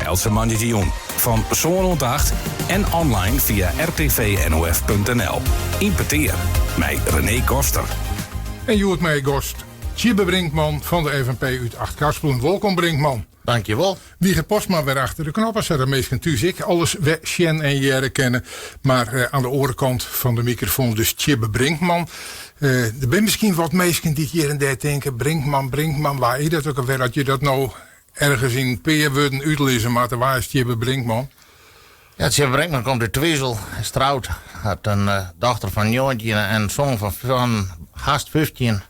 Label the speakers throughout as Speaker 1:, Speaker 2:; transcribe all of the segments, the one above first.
Speaker 1: Bijltse Mandition. Van Persoon rond 8 en online via rtvnof.nl. Importeer. Mij René Koster.
Speaker 2: En Joert mij Gost. Tjibbe Brinkman van de FNP uit 8 Kaspelen. Welkom Brinkman.
Speaker 3: Dankjewel.
Speaker 2: Wie Postma weer achter de knoppen zet er meestal thuis. Ik alles we Sjen en Jere kennen. Maar aan de orenkant van de microfoon dus Tjibbe Brinkman. Er zijn misschien wat mensen die hier en daar denken. Brinkman, waar is dat ook alweer? Dat je dat nou ergens in peerwoorden uitlezen. Maar waar is Tjibbe Brinkman?
Speaker 3: Ja, Tjibbe Brinkman komt uit Twiesel. Hij is trouwd. Had een dochter van Joontje en een zoon van haast 15.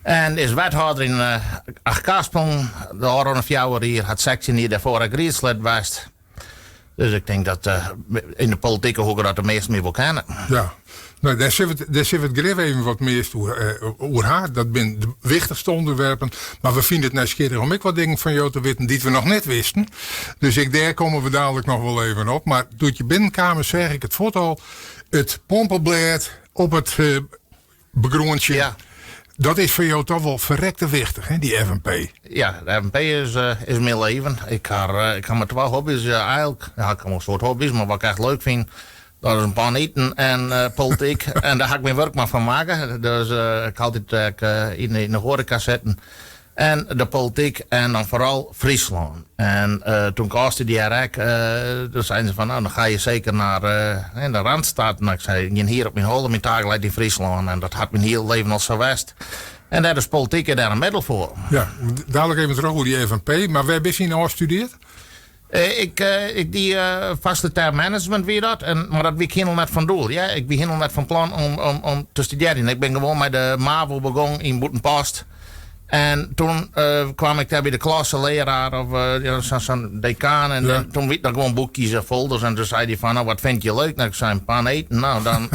Speaker 3: En is wethouder in Achterkaspelen. De Oran of Jouwer hier had sectie hier daarvoor een grietslid was. Dus ik denk dat in de politieke hoeken dat de meesten mee wel kennen.
Speaker 2: Ja, nou, daar zit het grif even wat meer over haar. Dat zijn de wichtigste onderwerpen. Maar we vinden het nieuwsgierig om ik wat dingen van jou te weten die we nog net wisten. Dus daar komen we dadelijk nog wel even op. Maar door je binnenkamer zeg ik het foto. Het pompenblad op het begroontje. Ja. Dat is voor jou toch wel verrekte wichtig, hè, die FNP? Ja,
Speaker 3: de FNP is mijn leven. Ik heb met 2 hobby's eigenlijk. Ja, ik heb een soort hobby's, maar wat ik echt leuk vind, dat is een paar eten en politiek. En daar ga ik mijn werk maar van maken. Dus ik altijd in de horeca zetten. En de politiek en dan vooral Friesland. En toen kostte die toen zeiden ze van, nou dan ga je zeker naar de Randstad. En ik zei, je hier op mijn hol, mijn taak in Friesland. En dat had mijn heel leven al zo west. En daar is politiek en daar een middel voor.
Speaker 2: Ja, dadelijk even terug over die FNP. Maar waar ben je nou gestudeerd?
Speaker 3: Ik die vaste term management weer dat. Maar dat ben ik helemaal net van doel. Ja? Ik ben helemaal net van plan om te studeren. Ik ben gewoon met de MAVO begonnen in Boetenpost. En toen kwam ik daar bij de klassenleraar of zo'n decaan. En toen werd ik gewoon boekjes folders. En toen zei hij van, nou wat vind je leuk? Nou, ik zei een pan eten. Nou, dan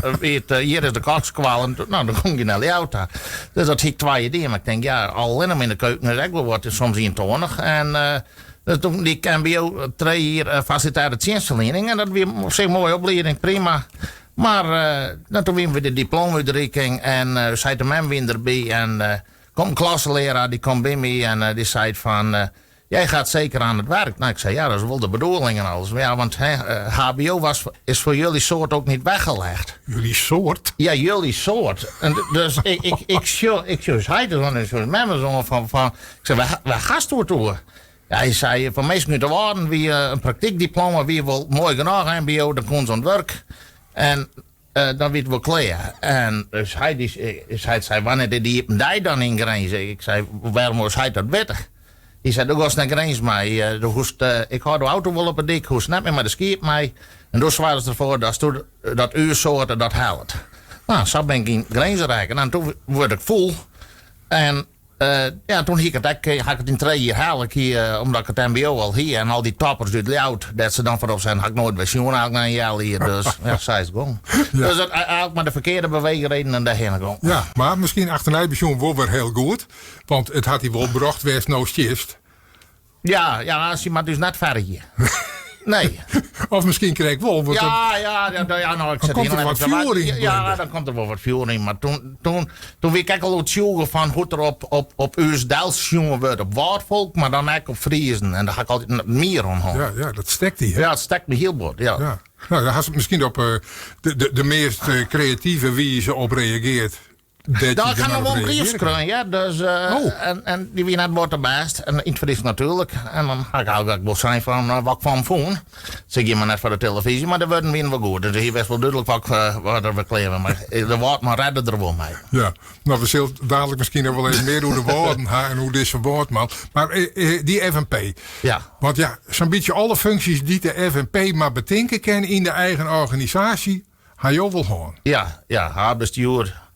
Speaker 3: hier is de kokskwal. En nou, dan kom je naar de auto. Dus dat hiek 2 ideeën. Maar ik denk, ja, al in de keuken is echt wel wat. Soms in tonig. En toen die MBO 3 hier facilitaire dienstverlening. En dat weer op zich mooie opleiding, prima. Maar toen wisten we de diploma-uitreiking. En zei de man weer erbij. En komt een klassenleraar, die kwam bij me en die zei van, jij gaat zeker aan het werk. Nou, ik zei, ja, dat is wel de bedoeling en alles. Maar ja, want HBO is voor jullie soort ook niet weggelegd.
Speaker 2: Jullie soort?
Speaker 3: Ja, jullie soort. En dus ik zei dan eens met me zo van, ik zei, waar gast door toe? Ja, hij zei, van meestal moeten worden, wie een praktijkdiploma, wie wil mooi genoeg HBO, dan komt ze aan het werk. En dan werd we klaar. En dus hij zei, wanneer die hij dan in grens? Ik zei, waarom was hij dat wettig? Hij zei, er was naar grens mee. Ik had de auto wel op het dik, hoe snap je maar de ski op mij. En dus waren ze ervoor dat uw soorten dat helpt. Nou, zo ben ik in grens rijden. En toen word ik vol. En toen had ik het in 3 jaar haal hier, omdat ik het MBO al hier en al die toppers uit Leeuwarden, dat ze dan voorop zijn, had ik nooit pensioen eigenlijk naar een jaar hier. Dus ja, zij is gewoon. Ja. Dus dat eigenlijk maar de verkeerde beweegreden en daarheen gewoon.
Speaker 2: Ja, maar misschien achterna pensioen wel weer heel goed, want het had hij wel gebracht, wees nou stift.
Speaker 3: Ja, als je maar dus net verder hier. Nee.
Speaker 2: Of misschien kreeg ik wel.
Speaker 3: Nou, ik
Speaker 2: dan komt er wat vuur in.
Speaker 3: Ja, dan komt er wel wat vuur in. Maar toen weet ik al het jongen van hoe er op Uusdels jongen wordt op Waardvolk, maar dan ook op Friesen. En daar ga ik altijd meer aan.
Speaker 2: Ja, dat stekt hij.
Speaker 3: Ja, het stekt me heel goed. Ja.
Speaker 2: Nou, dan had ze misschien op de meest creatieve wie ze op reageert.
Speaker 3: Daar gaan we wel een brief schrijven, ja. Dus, en die wie net wordt erbijst. En in het Fries natuurlijk. En dan ga ik eigenlijk wel zijn van wat ik van vond. Zeg je maar net voor de televisie, maar dat wordt weer wel goed. Dus hier best wel duidelijk wat we kleven. Maar de woord maar redden er wel mee.
Speaker 2: Ja, nou we zullen dadelijk misschien nog wel even meer hoe de woorden gaan en hoe dit woord man. Maar die FNP.
Speaker 3: Ja.
Speaker 2: Want ja, zo'n beetje alle functies die de FNP maar bedenken kan in de eigen organisatie, ga je wel gewoon.
Speaker 3: Ja, haar bestuur.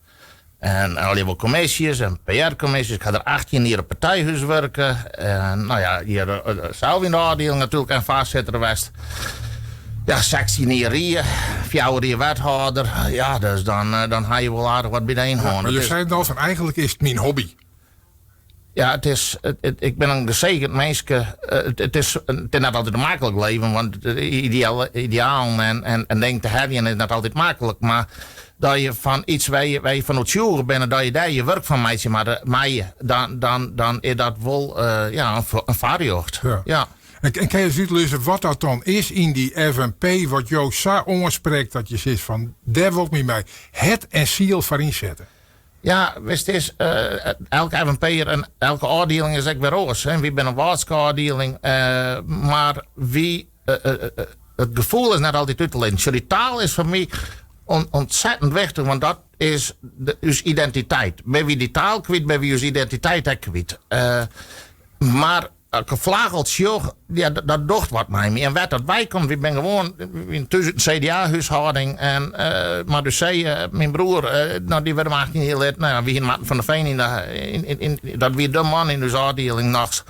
Speaker 3: En al die commissies en PR-commissies. Ik ga er 18 hier op partijhuis werken. En nou ja, hier zelf in de afdeling natuurlijk en vastzitter geweest. Ja, sectioneerieën, fjouwerie wethouder. Ja, dus dan ga je wel aardig wat bijeen houden.
Speaker 2: Maar je zei het al van eigenlijk is het mijn hobby.
Speaker 3: Ja, ik ben een gezegend meisje. Het is net altijd een makkelijk leven, want ideaal en denk te hebben is net altijd makkelijk. Maar dat je van iets waar je van het zoeken bent, dat je daar je werk van maakt, dan is dat wel een vaarjocht.
Speaker 2: Ja. En kan je eens uitleggen wat dat dan is in die FNP, wat jou zo onspreekt dat je zegt van, daar wil ik me mee het en ziel voor inzetten.
Speaker 3: Ja, wist is, elke FNP'er en elke afdeling is echt weer roos. Wie ben een waarschijnlijk maar wie, het gevoel is net altijd uit te leggen. Die taal is voor mij ontzettend wichtig, want dat is uw identiteit. Bij wie die taal kwijt, bij wie uw identiteit ook kwijt. Maar gevlageld joch, ja, dat docht wat mij mee. En wat dat wij komt, we ben gewoon in een CDA-huishouding. En maar dus zei mijn broer, nou die werd maar 18 heel lid. Nou, wie van de Veen dat wie de man in de afdeling nachts.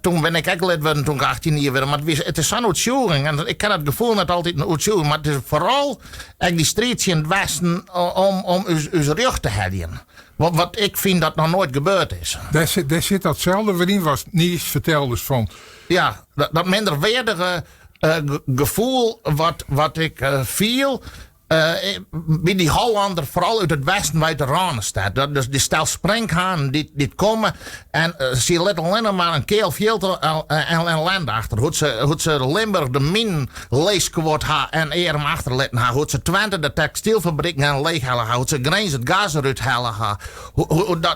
Speaker 3: Toen ben ik ook lid geworden toen ik 18 jaar werd. Maar het is zo'n uitzoeking. En ik ken het gevoel net altijd een uitzoeking. Maar het is vooral die strijd in het Westen om uw rug te hebben. Wat ik vind dat nog nooit gebeurd is.
Speaker 2: Daar zit datzelfde waarin was niet verteld dus van.
Speaker 3: Ja, dat minderwaardige gevoel wat ik viel. Bij die Hollander, vooral uit het westen, waar de ranen staat. Dus die stel springhaan die komen. En zie let alleen maar een keel veel en land achter. Hoe ze Limburg de min leesgewoord ha en eerder achterletten ha. Hoe ze Twente de textielfabrieken en leeghalen ha. Hoe ze Grens het gas eruit halen ha.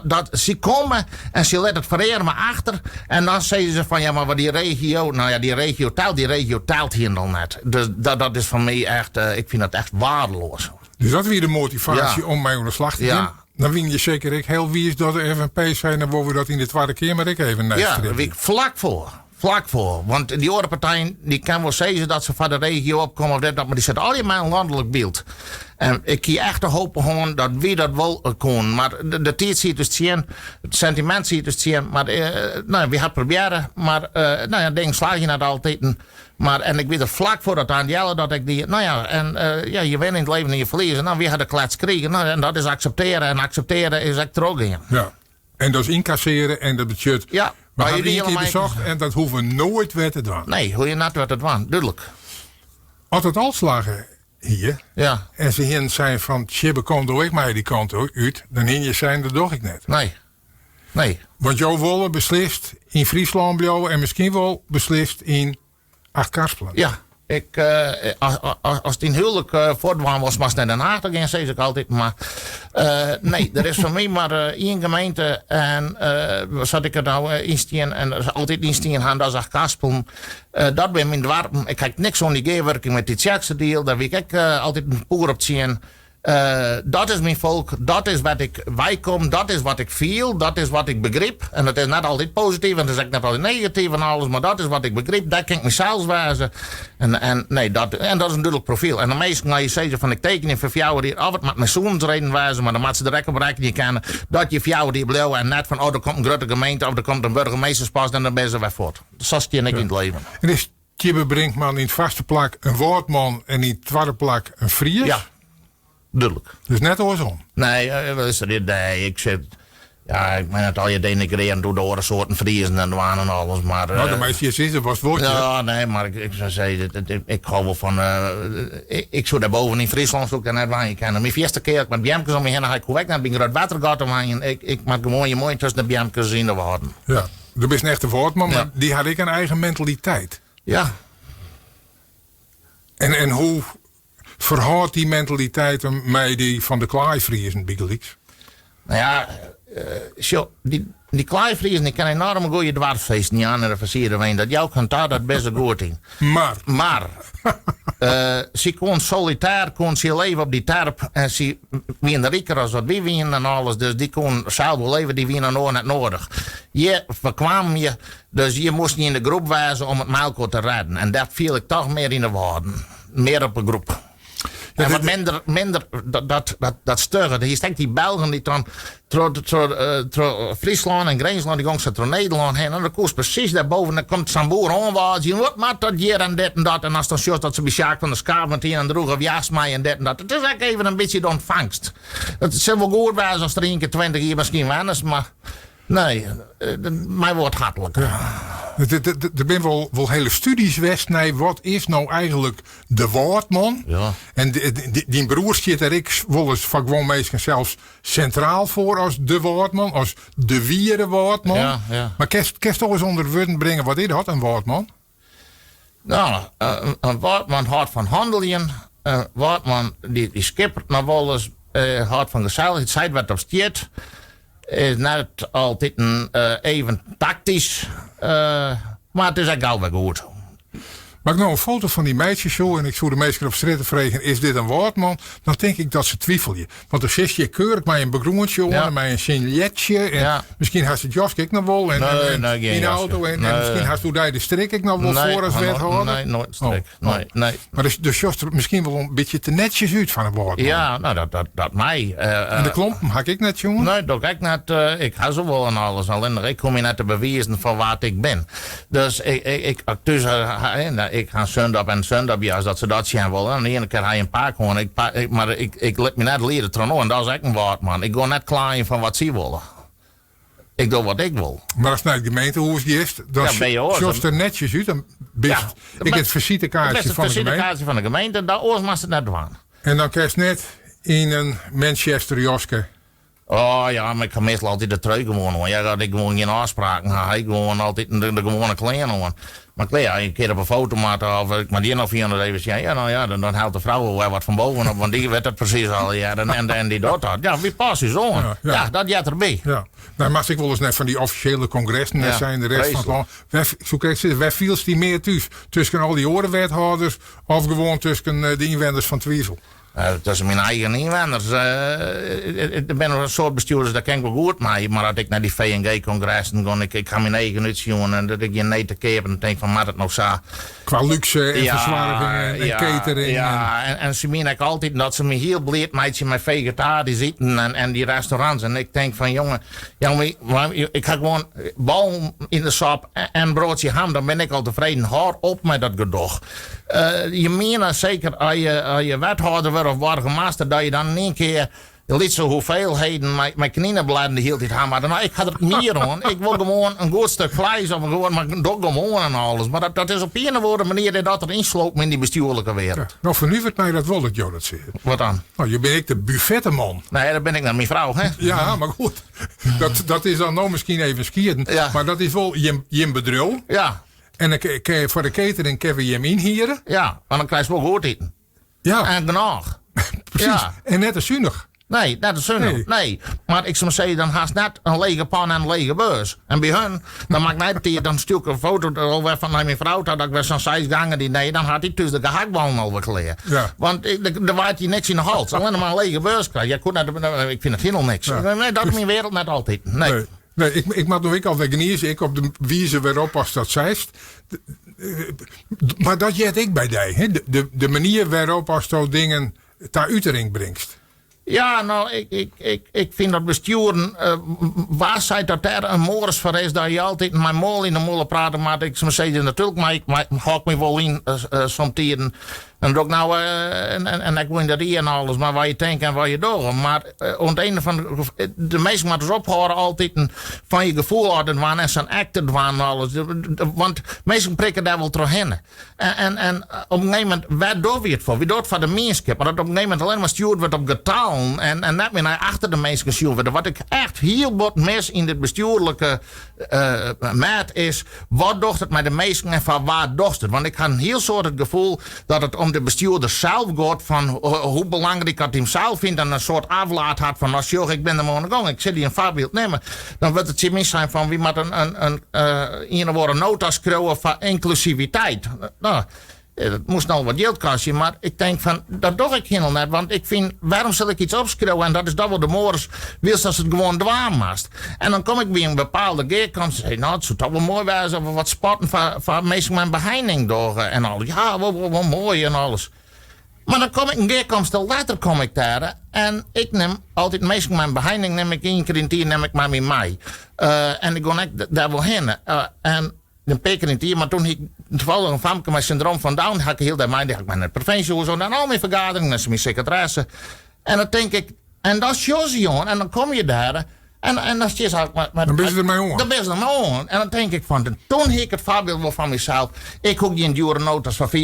Speaker 3: Dat ze komen en ze let het vereren maar achter. En dan zeggen ze van ja, maar wat die regio. Nou ja, die regio telt hier nog net. Dus dat is voor mij echt. Ik vind dat echt waardeloos.
Speaker 2: Dus dat weer de motivatie om mij aan de slag te gaan. Dan win je zeker ik heel wie is dat de FNP zijn. Dan worden we dat in de tweede keer maar ik even
Speaker 3: ja, vlak voor. Want die andere partijen die kan wel zeggen dat ze van de regio opkomen of dat, maar die zetten allemaal een landelijk beeld. En ik hier echt te hopen gewoon dat wie dat wel kon. Maar de tijd ziet dus zien, het sentiment ziet dus zien. Maar nou, we gaan proberen. Maar nou ja, denk slaag je net altijd. Maar en ik weet er vlak voor dat aan jellen dat ik die. Nou ja, en ja, je wint in het leven en je verliezen. Nou, wie gaat de klets krijgen? Nou, en dat is accepteren. En accepteren is echt teruggaan.
Speaker 2: Ja. En dat is incasseren en dat betekent.
Speaker 3: Ja.
Speaker 2: We gaan één keer bezocht en dat hoeven we nooit weer te doen.
Speaker 3: Nee, hoe je net weer te doen, duidelijk.
Speaker 2: Als het al slagen hier.
Speaker 3: Ja.
Speaker 2: En ze hier zijn van Tjibbe komt door ik mij die kant uit. Dan hing je zijn dat doch ik net.
Speaker 3: Nee. Want
Speaker 2: jou willen beslist in Friesland blijven en misschien wel beslist in Achtkarspelen.
Speaker 3: Ja. Als het in huwelijk voortwaan was, was het naar Den Haag gaan, zei ik altijd. Maar nee, er is voor mij maar één gemeente. En zat ik er nou instien en er is altijd instien gaan, dat is Achtkarspelen. Dat ben mijn dwarpen. Ik heb niks aan die gewerking met die Tjekse deel. Daar wil ik altijd een poer op zien. Dat is mijn volk, dat is wat ik wijkom, dat is wat ik voel, dat is wat ik begrip. En het is net altijd positief en het is ook net altijd negatief en alles, maar dat is wat ik begrip, dat kan ik mezelf wijzen. En dat is een duidelijk profiel. En de meesten gaan je zeggen van ik teken in voor jou die af het met mijn zoons reden wijzen, maar dan moet ze direct op rekening kennen dat je voor jou die blauw en net van er komt een grote gemeente of er komt een burgemeesterspas en dan ben ze weer voort. Zo is het in het leven.
Speaker 2: En is Tjibbe Brinkman in het vaste plak een woordman en in het tweede plak een Fries?
Speaker 3: Ja. Duidelijk.
Speaker 2: Dus net andersom?
Speaker 3: Nee, wat is er? Nee, ik zit. Ja, ik ben het al je denigreren door de andere soorten vriezen en waan en alles. Maar,
Speaker 2: nou, de meeste zitten was het woordje.
Speaker 3: Ja, nee, maar ik zou zeggen, ik hou wel van. Ik zou daar boven in Friesland zoeken net waar je kan. Mijn eerste keer met Biemkes om me heen, ik weg naar Bingrad Watergat omheen. Ik maak gewoon je mooi tussen de Biemkes in de water.
Speaker 2: Ja, du bent een echte woordman, maar die had ik een eigen mentaliteit.
Speaker 3: Ja.
Speaker 2: En hoe verhoudt die mentaliteit mij die van de Klaaivriezen, Bigelix?
Speaker 3: Nou ja, die Klaaivriezen, die kan enorm goede dwarsfeest niet aan en versieren ween. Dat jouw kantaar dat best goed in. Maar ze kon solitair, kon ze leven op die terp. En ze wien rieker als wat wie wien en alles. Dus die kon zelf leven, die wien nog net nodig. Je verkwam je, dus je moest niet in de groep wijzen om het Malco te redden. En dat viel ik toch meer in de woorden. Meer op een groep. Ja, en wat minder dat stuggen. Je denkt die Belgen die dan Friesland en Grensland, die gaan ze door Nederland heen. En dan kost precies daarboven. Dan komt zo'n boer aanwazen. Wat maakt dat hier en dit en dat. En als dan juist dat ze bij Sjaak van de Schaven en droeg of jasmij en dit en dat. Het is eigenlijk even een beetje de ontvangst. Het is wel goed wijs als er 1 keer 20 jaar misschien wennis. Maar nee, mij wordt hartelijk.
Speaker 2: Ja. Er zijn wel hele studies geweest naar wat is nou eigenlijk de woordman.
Speaker 3: Ja.
Speaker 2: En die broer zit er ik wel eens van gewoon meestal zelfs centraal voor als de woordman, als de wiere woordman.
Speaker 3: Ja.
Speaker 2: Maar kerst toch eens onder woorden brengen wat is dat, een woordman?
Speaker 3: Nou, een woordman houdt van handelen. Een woordman die skippert naar wel eens houdt van gezelligheid. Zei wat op stiert. Is net altijd even tactisch. Maar het is eigenlijk al wel goed.
Speaker 2: Maar ik nou een foto van die meisjes zo en ik zou de meisjes op straat vragen, is dit een woordman? Dan denk ik dat ze twijfelen. Want dan zit je keurig met een begroentje en met een signetje. En misschien had ze Jos ik nog wel. En in de auto. En misschien had ze daar de strik ik nog wel voor als wethouder.
Speaker 3: Nee, nooit strik. Nee.
Speaker 2: Maar dus Jos er misschien wel een beetje te netjes uit van een woordman.
Speaker 3: Ja, nou dat mij.
Speaker 2: En de klompen had ik net, jongen?
Speaker 3: Nee, dat ik net. Ik ga zo wel en alles. Alleen ik kom je net te bewijzen van wat ik ben. Dus ik ga zondag en zondagjas dat ze dat zien willen. En de ene keer ga je een paar gewoon. Maar ik let me net leren trouwen. En dat is echt een woord, man. Ik ga net klaar van wat ze willen. Ik doe wat ik wil.
Speaker 2: Maar als naar de gemeentehuis is, dan zoals er netjes uit. Dan best, ik het visitekaartje van de gemeente. Het visitekaartje
Speaker 3: van de gemeente, daar oors mag het net doen.
Speaker 2: En dan krijg je net in een Manchester Joske.
Speaker 3: Oh ja, maar ik ga meestal altijd de trui gewoon hoor. Ja, dat ik gewoon geen afspraken ga. Ik gewoon altijd de gewone kleren hoor. Maar klaar, een keer op een foto maken of ik maar die nog 400 even zeggen. Ja, nou ja, dan haalt de vrouw wel wat van bovenop. Want die weet het precies al. Ja, en die doet dat. Ja, wie past je zo? Ja, dat jat erbij.
Speaker 2: Ja. Nou, maar ik wel eens net van die officiële congressen zijn de rest van het land. Zo krijg je, waar viel die meer thuis? Tussen al die orenwethouders of gewoon tussen de inwoners van Twijfel?
Speaker 3: Tussen mijn eigen inwoners. Er ben nog een soort bestuurders, dat ken ik wel goed mee. Maar als ik naar die VNG-congressen ga, ik ga mijn eigen uitzien en dat ik je nee te kepen en denk van, maar het nog zo.
Speaker 2: Qua luxe en verzwaringen en catering.
Speaker 3: Ja, en ze meen ik altijd dat ze me heel bleed meidje met vegetarisch eten en die restaurants. En ik denk van, jongen, ik ga gewoon bal in de sap en broodje ham, dan ben ik al tevreden. Houd op met dat gedoog. Je meent zeker als je wethouder wordt of burgemeester dat je dan in één keer liet zo hoeveelheden met knieënbladen de hele tijd gaan. Maar nou, ik ga het meer doen. Ik wil gewoon een goed stuk vlees of gewoon maar gewoon en alles. Maar dat is op een of andere manier dat er insloopt in die bestuurlijke wereld. Ja,
Speaker 2: nou, vernuivert mij dat wel dat jou dat zegt.
Speaker 3: Wat dan?
Speaker 2: Nou, je bent ik de buffettenman.
Speaker 3: Nee, dat ben ik naar mijn vrouw, hè?
Speaker 2: Ja, maar goed. Dat is dan nou misschien even skiën. Ja. Maar dat is wel je bedrijf.
Speaker 3: Ja.
Speaker 2: En dan voor de catering kunnen we hem inhieren.
Speaker 3: Ja, maar dan krijg je wel goed eten.
Speaker 2: Ja.
Speaker 3: En genoeg.
Speaker 2: Precies. Ja. En net als zuinig.
Speaker 3: Nee, net als zuinig. Nee. Maar ik zou zeggen, dan haast net een lege pan en een lege beurs. En bij hun, dan maakt net die, dan stuur ik een foto over van mijn vrouw, dat ik weer zo'n 6 gangen die nee, dan had hij tussen de gehaktballen alweer geleerd. Ja. Want er waait hij niks in de hals. Alleen maar een lege beurs krijgen. Ik vind het helemaal niks. Ja. Nee, dat is mijn wereld net altijd. Nee.
Speaker 2: Nee, ik mag nog al veganieren. Ik op de wijze waarop als dat zeist. Maar dat jet ik bij die. De manier waarop als dat dingen ter uitering brengt.
Speaker 3: Ja, nou, ik vind dat besturen, waar zij dat er een morris voor is, dat je altijd mijn mol in de molen praten, maar ik zou zeggen, natuurlijk, maar hak me wel in soms tijden. En ook nou, en ik wil in de rie en alles, maar waar je denkt en waar je doet. Maar de meesten moeten dus ophouden altijd van je gevoel uit het en zijn acten en alles. Want meesten prikken daar wel terug heen. En op een gegeven moment, waar doe je het voor? Wie doet het voor de mensen? Maar dat op een gegeven moment alleen maar stuurd wordt op getal. En net meer naar achter de mensen gestuurd wordt. Wat ik echt heel wat mis in dit bestuurlijke maat is, wat doet het met de mensen en van waar doet het? Want ik had een heel soort het gevoel dat het om de bestuurder zelf gaat van hoe belangrijk dat hij hem zelf vindt en een soort aflaat had van als joh, ik ben er maar aan de gang, ik zit hier een voorbeeld nemen, dan wordt het mis zijn van wie moet een woord nota schreeuwen van inclusiviteit. Nou, het moest nou wat geld kosten, maar ik denk van, dat doe ik helemaal net, want ik vind, waarom zal ik iets opschreeuwen en dat is dat wat de morgens wist als het gewoon dwaan was. En dan kom ik bij een bepaalde geerkant en zeg, nou, het zou toch wel mooi zijn of we wat spotten van meestal mijn beheining door en al. Ja, wel mooi en alles. Maar dan kom ik een keerkomst later kom ik daar en ik neem altijd meestal mijn beheining neem ik 1 keer in 10 neem ik maar mee mij. En ik ga daar wel heen. En een peker in 10, maar toen ik toevallig een famke met syndroom van Down had ik heel dat mind, had ik mijn provincie zo dan al mijn vergaderingen, dat is mijn secretaresse. En dan denk ik, en dat is Josie, jongen, en dan kom je daar En dan is het ook...
Speaker 2: Dan ben je er mee om.
Speaker 3: Dan ben je er mee om. En dan denk ik van... Toen heb ik het voorbeeld wel van mezelf. Ik hoek die dure notas van 74.000.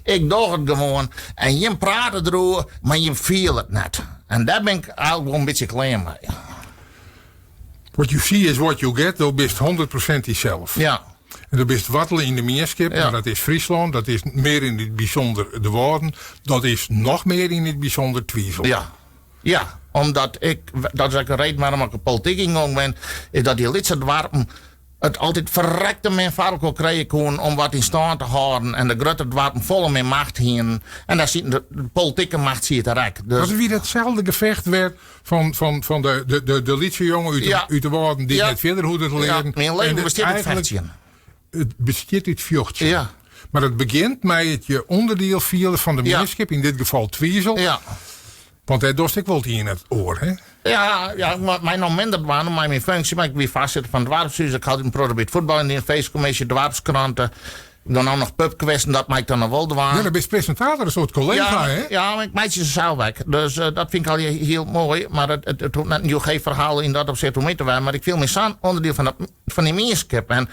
Speaker 3: Ik doe het gewoon. En je praat erover, maar je viel het net. En daar ben ik eigenlijk wel een beetje klein mee.
Speaker 2: What you see is what you get. Dan bist 100% jezelf.
Speaker 3: Ja.
Speaker 2: En dan bist wattelen in de Meerskip.
Speaker 3: Ja.
Speaker 2: Maar dat is Friesland. Dat is meer in het bijzonder de Woorden. Dat is nog meer in het bijzonder Twijfel.
Speaker 3: Ja. Ja. Omdat dat is ook een reden waarom ik een politiek ingang ben. Is dat die lidse dwarpen het altijd verrekte men varken krijgen kon om wat in stand te houden. En de grote dwarpen volle met macht heen. En daar ziet de politieke macht zie je direct. Dus,
Speaker 2: Dat is weer hetzelfde gevecht werd van de lidse jongen uit de Woorden die net verder hoe het leren.
Speaker 3: Ja, mijn leven bestaat uit vechtje.
Speaker 2: Het bestaat uit vjochtje.
Speaker 3: Ja.
Speaker 2: Maar het begint met het je onderdeel vielen van de Meerskip. In dit geval Twijzel.
Speaker 3: Ja.
Speaker 2: Want hij dorst ik wel die in het oor, hè?
Speaker 3: Ja, maar mij nog minder waren, maar mijn functie, maar ik ben voorzitter van het Dwarpshuis. Ik had een probeert voetbal in de feestcommissie, Dwarpskranten. Dan nog pubquesten, dat maak ik dan nog wel doen.
Speaker 2: Ja, dan ben je presentator, een soort collega, hè?
Speaker 3: Ja, maar ik maak ze zelf weg. Dus dat vind ik al heel mooi. Maar het hoeft net een geen verhaal in dat opzicht om mee te waren. Maar ik viel me zo'n onderdeel van die Meerskip. En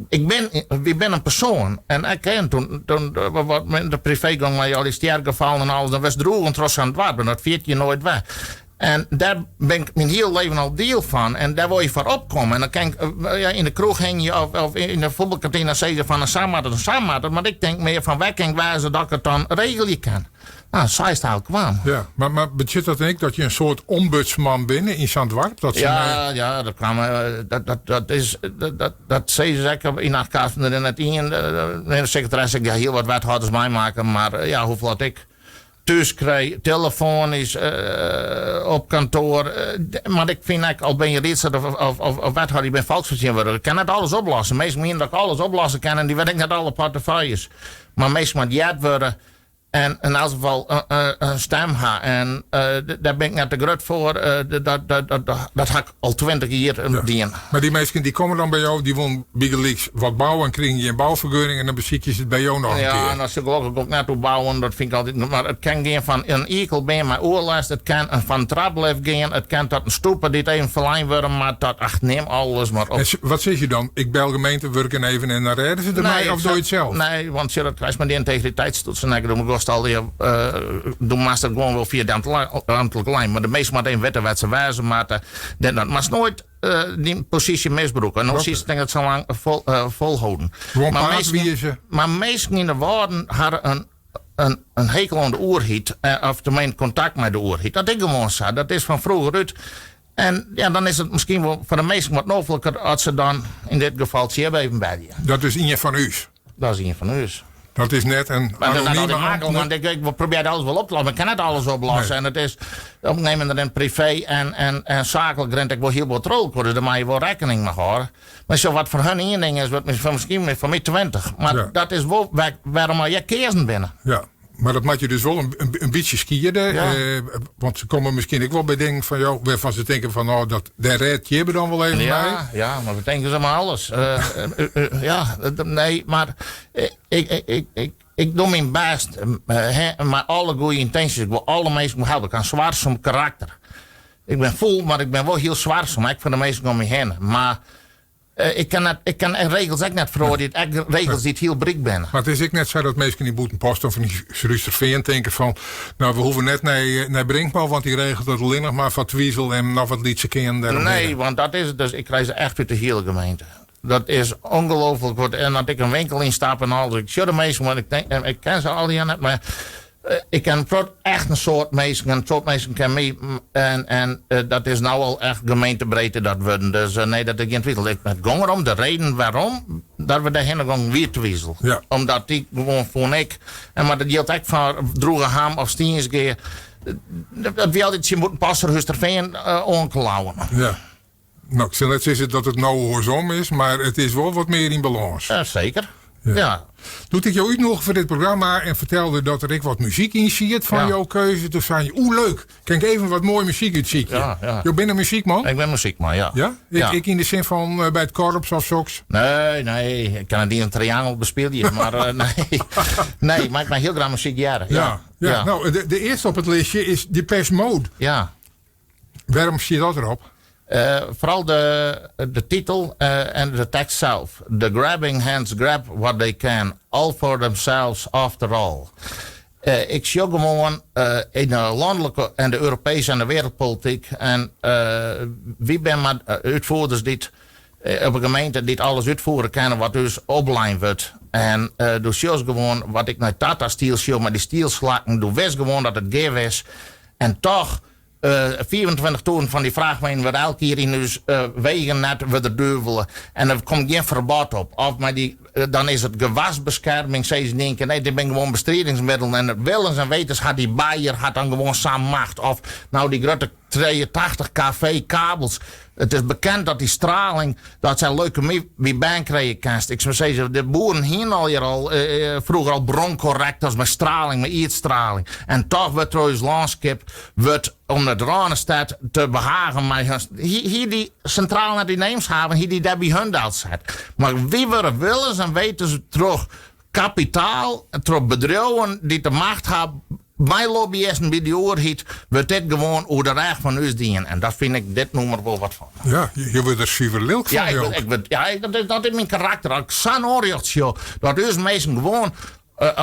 Speaker 3: ik ben een persoon. En ik ken toen de privégang waar je al die sterke gevallen en alles. Dan was droog en trots aan het dwarpen. Dat viert je nooit weg. En daar ben ik mijn hele leven al deel van. En daar wil je voor opkomen. En dan kan ik, in de kroeg hang je of in de voetbalkantine zeggen van een samenmaat. Maar ik denk meer van waar kan ik wijzen dat ik het dan regelen kan. Nou, zij is het al kwam.
Speaker 2: Ja, maar betekent dat niet dat je een soort ombudsman binnen in Zandwarp?
Speaker 3: Ja, dat kwam. Dat zei ze zeker in de kaart van de NET. De secretaris zegt, ja, heel wat wethouders mij maken. Maar ja, hoeveel had ik thuis krijg, telefonisch, op kantoor. Maar ik vind eigenlijk, al ben je ritser of wethouder, je bent volksvertegenwoordiger. Ik kan net alles oplossen. Meestal meen dat ik alles oplossen kan. En die weet ik net alle portefeuilles. Maar meestal moet je het worden. En in elk geval een stem ha. En daar ben ik net te groot voor. Dat ga ik al 20 jaar dienen.
Speaker 2: Maar die mensen die komen dan bij jou, die willen bigeliks wat bouwen en krijgen je een bouwvergunning en dan beziek je het bij jou nog een keer.
Speaker 3: Ja, en als ze gelukkig ook naartoe bouwen, dat vind ik altijd. Maar het kan gaan van een ekel bij mijn oorlast, het kan van traplift gaan, het kan tot een stoepen die even verlijn worden, maar dat, neem alles maar op.
Speaker 2: En wat zeg je dan? Ik bel gemeente, werken even en dan redden ze ermee of doe je het zelf?
Speaker 3: Nee, want je dat krijgt met die integriteitstoetsen en dan moet al die doen master gewoon wel via de ambtelijke lijn. Maar de meeste maar één wetten wat ze wijzen, maar dat mag nooit die positie misbruiken. En dan zie je denk het zo lang volhouden. Maar meesten in de woorden hadden een hekel aan de oerhiet, of tenminste contact met de oerhiet. Dat ik gewoon zo. Dat is van vroeger uit. En ja, dan is het misschien wel voor de meesten wat nobelijker als ze dan in dit geval het even bij je.
Speaker 2: Dat is in je van u's.
Speaker 3: Dat is in van u.
Speaker 2: Dat is net een
Speaker 3: anonieme makkelijk, want ik probeer alles wel op te lossen. Ik kan het alles oplossen. Nee. En het is opnemen in privé en zakelijk rent ik wel heel wat rol. Dus daar moet je wel rekening mee houden. Maar zo wat voor hun één ding is, wat misschien voor mij 20. Maar dat is wel waarom je keersen binnen. Ja.
Speaker 2: Maar dat maakt je dus wel een beetje skiën. Ja. Want ze komen misschien ook wel bij dingen van jou, waarvan ze denken van nou, daar red je dan wel even bij.
Speaker 3: Ja, maar we denken ze maar alles. Nee, maar ik doe mijn best. Maar alle goede intenties. Ik wil alle mensen helpen. Ik kan zwaarsom karakter. Ik ben vol, maar ik ben wel heel zwaarsom. Ik vind de mensen om me heen. Maar ik kan regels ook net veroordelen. Regels die het heel brik ben.
Speaker 2: Maar het is ik net zo dat mensen in Boetenpost of in Ruisterveen denken van nou, we hoeven net naar Brinkman, want die regelt het alleen nog maar van Twijzel en nog wat lietse kinderen.
Speaker 3: Nee, want dat is het dus. Ik krijg ze echt uit de hele gemeente. Dat is ongelooflijk. En dat ik een winkel instap en al. Ik zie de meesten, want ik ken ze al die net, maar ik ken echt een soort mensen. Een soort mensen ken mij. En dat is nou al echt gemeentebreedte dat worden. Dus nee, dat ik geen twijfel. Het ging erom, de reden waarom, dat we daarheen gaan weer twijfel.
Speaker 2: Ja.
Speaker 3: Omdat die gewoon vond ik. En maar dat geldt ook van droege ham of stiensgeer. Dat we altijd je moeten passen, Husterveen onklauwen.
Speaker 2: Ja. Nou, ik zal net zeggen dat het nou hoorsom is, maar het is wel wat meer in balans.
Speaker 3: Zeker.
Speaker 2: Ja.
Speaker 3: Ja.
Speaker 2: Toen ik jou uitnodigde voor dit programma en vertelde dat er ik wat muziek in ziet van jouw keuze, toen zei je, leuk, kan ik even wat mooie muziek uitzieken?
Speaker 3: Ja.
Speaker 2: Je bent een muziekman?
Speaker 3: Ik ben muziekman, ja.
Speaker 2: Ja? Ik in de zin van bij het korps of zoks?
Speaker 3: Nee, ik kan het niet een triangel bespelen, maar nee, maar ik ben heel graag muziek jaren. Ja.
Speaker 2: Nou, de eerste op het lijstje is Depeche Mode.
Speaker 3: Ja.
Speaker 2: Waarom zie je dat erop?
Speaker 3: Vooral de titel en de tekst zelf. The grabbing hands grab what they can. All for themselves after all. Ik zie gewoon in de landelijke en de Europese en de wereldpolitiek. En wie ben maar uitvoerders die op een gemeente dit alles uitvoeren kunnen wat dus opleid wordt. En dus zie gewoon wat ik naar Tata Steel zie, maar die stielslakken, doe wist gewoon dat het geef is. En toch 24 toeren van die vrachtwagen wordt elke keer in dus wegen net weer duivelen. En er komt geen verbod op. Of maar dan is het gewasbescherming. Ze denken, nee, dit ben gewoon bestrijdingsmiddelen. En het willens en wetens had die Bayer had dan gewoon samen macht. Of nou die grote 82 kV kabels. Het is bekend dat die straling, dat zijn leukemie wie baan krijgen kan. Ik zou zeggen, de boeren hier al vroeger al broncorrectors met straling, met uitstraling. En toch wordt trouwens landschap om het Ranenstad te behagen. Maar hier die centraal naar die Neemshaven, hier die daar bij hun zet. Maar wie we willen en weten ze terug kapitaal, terug bedrijven die de macht hebben. Mijn lobbyisten bij die oorhit wordt dit gewoon hoe de recht van ons dienen. En dat vind ik dit nummer wel wat van.
Speaker 2: Ja, je wordt er super lilk van.
Speaker 3: Dat is mijn karakter. Als ik zo'n oorlog zie, dat is mensen gewoon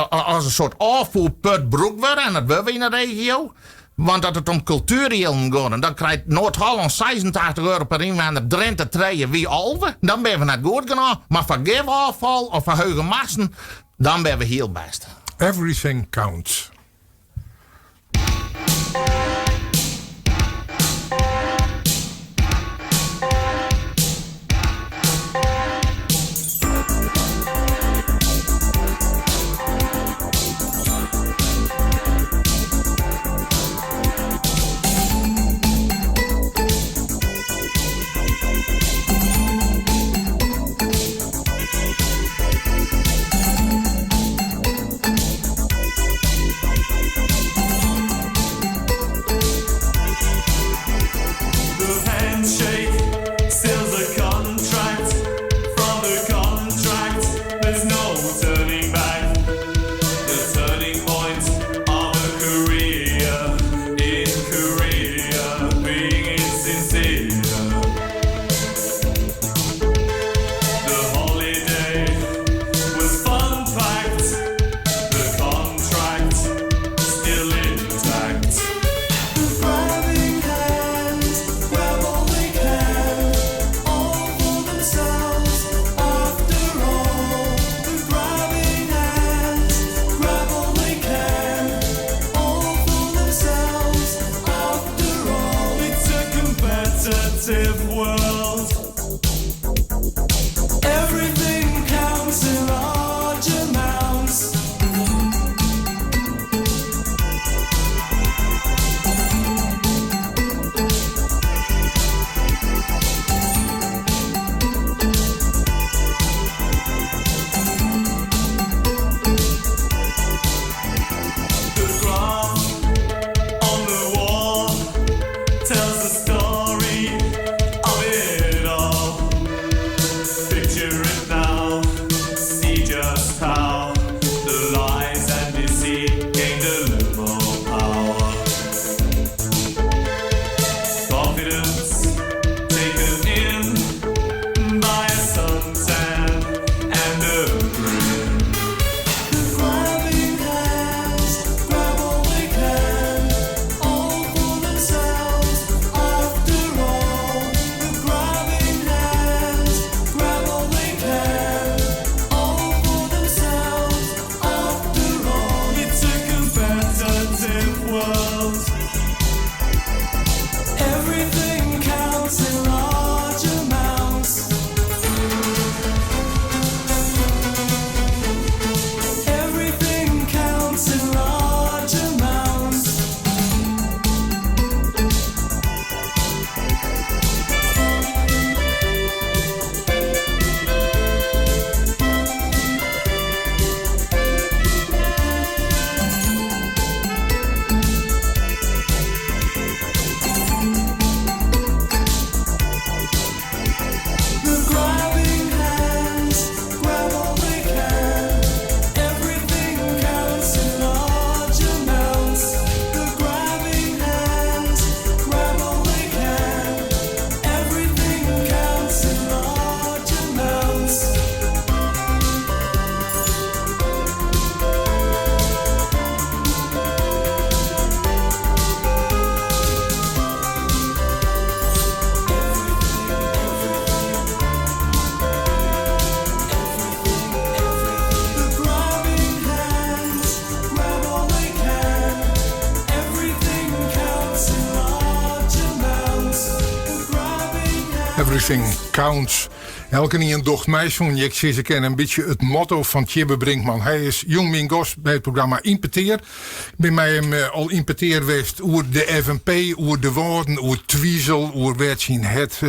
Speaker 3: als een soort afvoerput broek worden. En dat willen we in de regio. Want dat het om cultureel gaat. En dan krijgt Noord-Holland 86 euro per inwoner. Drenthe 2 wie Alve. Dan ben we net goed genoeg. Maar voor geefafval of voor hoge massen, dan ben we heel best.
Speaker 2: Everything counts. Everything Counts. Elke niet een docht meisje. Ik zie ze kennen een beetje het motto van Tjibbe Brinkman. Hij is jong min gos bij het programma Impeteer. Ik ben mij hem al impeteer geweest over de FNP, over de woorden, over Twiesel, over werd zien het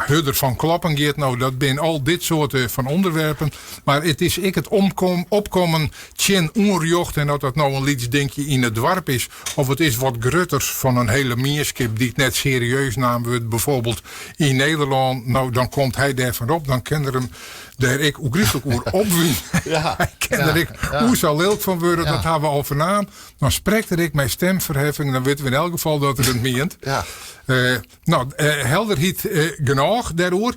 Speaker 2: Hudder van Kloppengeert. Nou, dat ben al dit soort van onderwerpen. Maar het is het opkomen tjen onrjocht en dat nou een lietsdenkje in het dwarp is. Of het is wat grutters van een hele meerskip die het net serieus namen wordt. Bijvoorbeeld in Nederland. Nou, dan komt hij daar vanop. Dan kende hem daar ik ook griezelig over opwien. Ja. Hij kende ik hoe zal leuk van worden. Ja. Dat hebben we al vandaan. Dan spreekt ik mijn stemverheffing. Dan weten we in elk geval dat het meent. Ja. Helderheid genoeg daarover.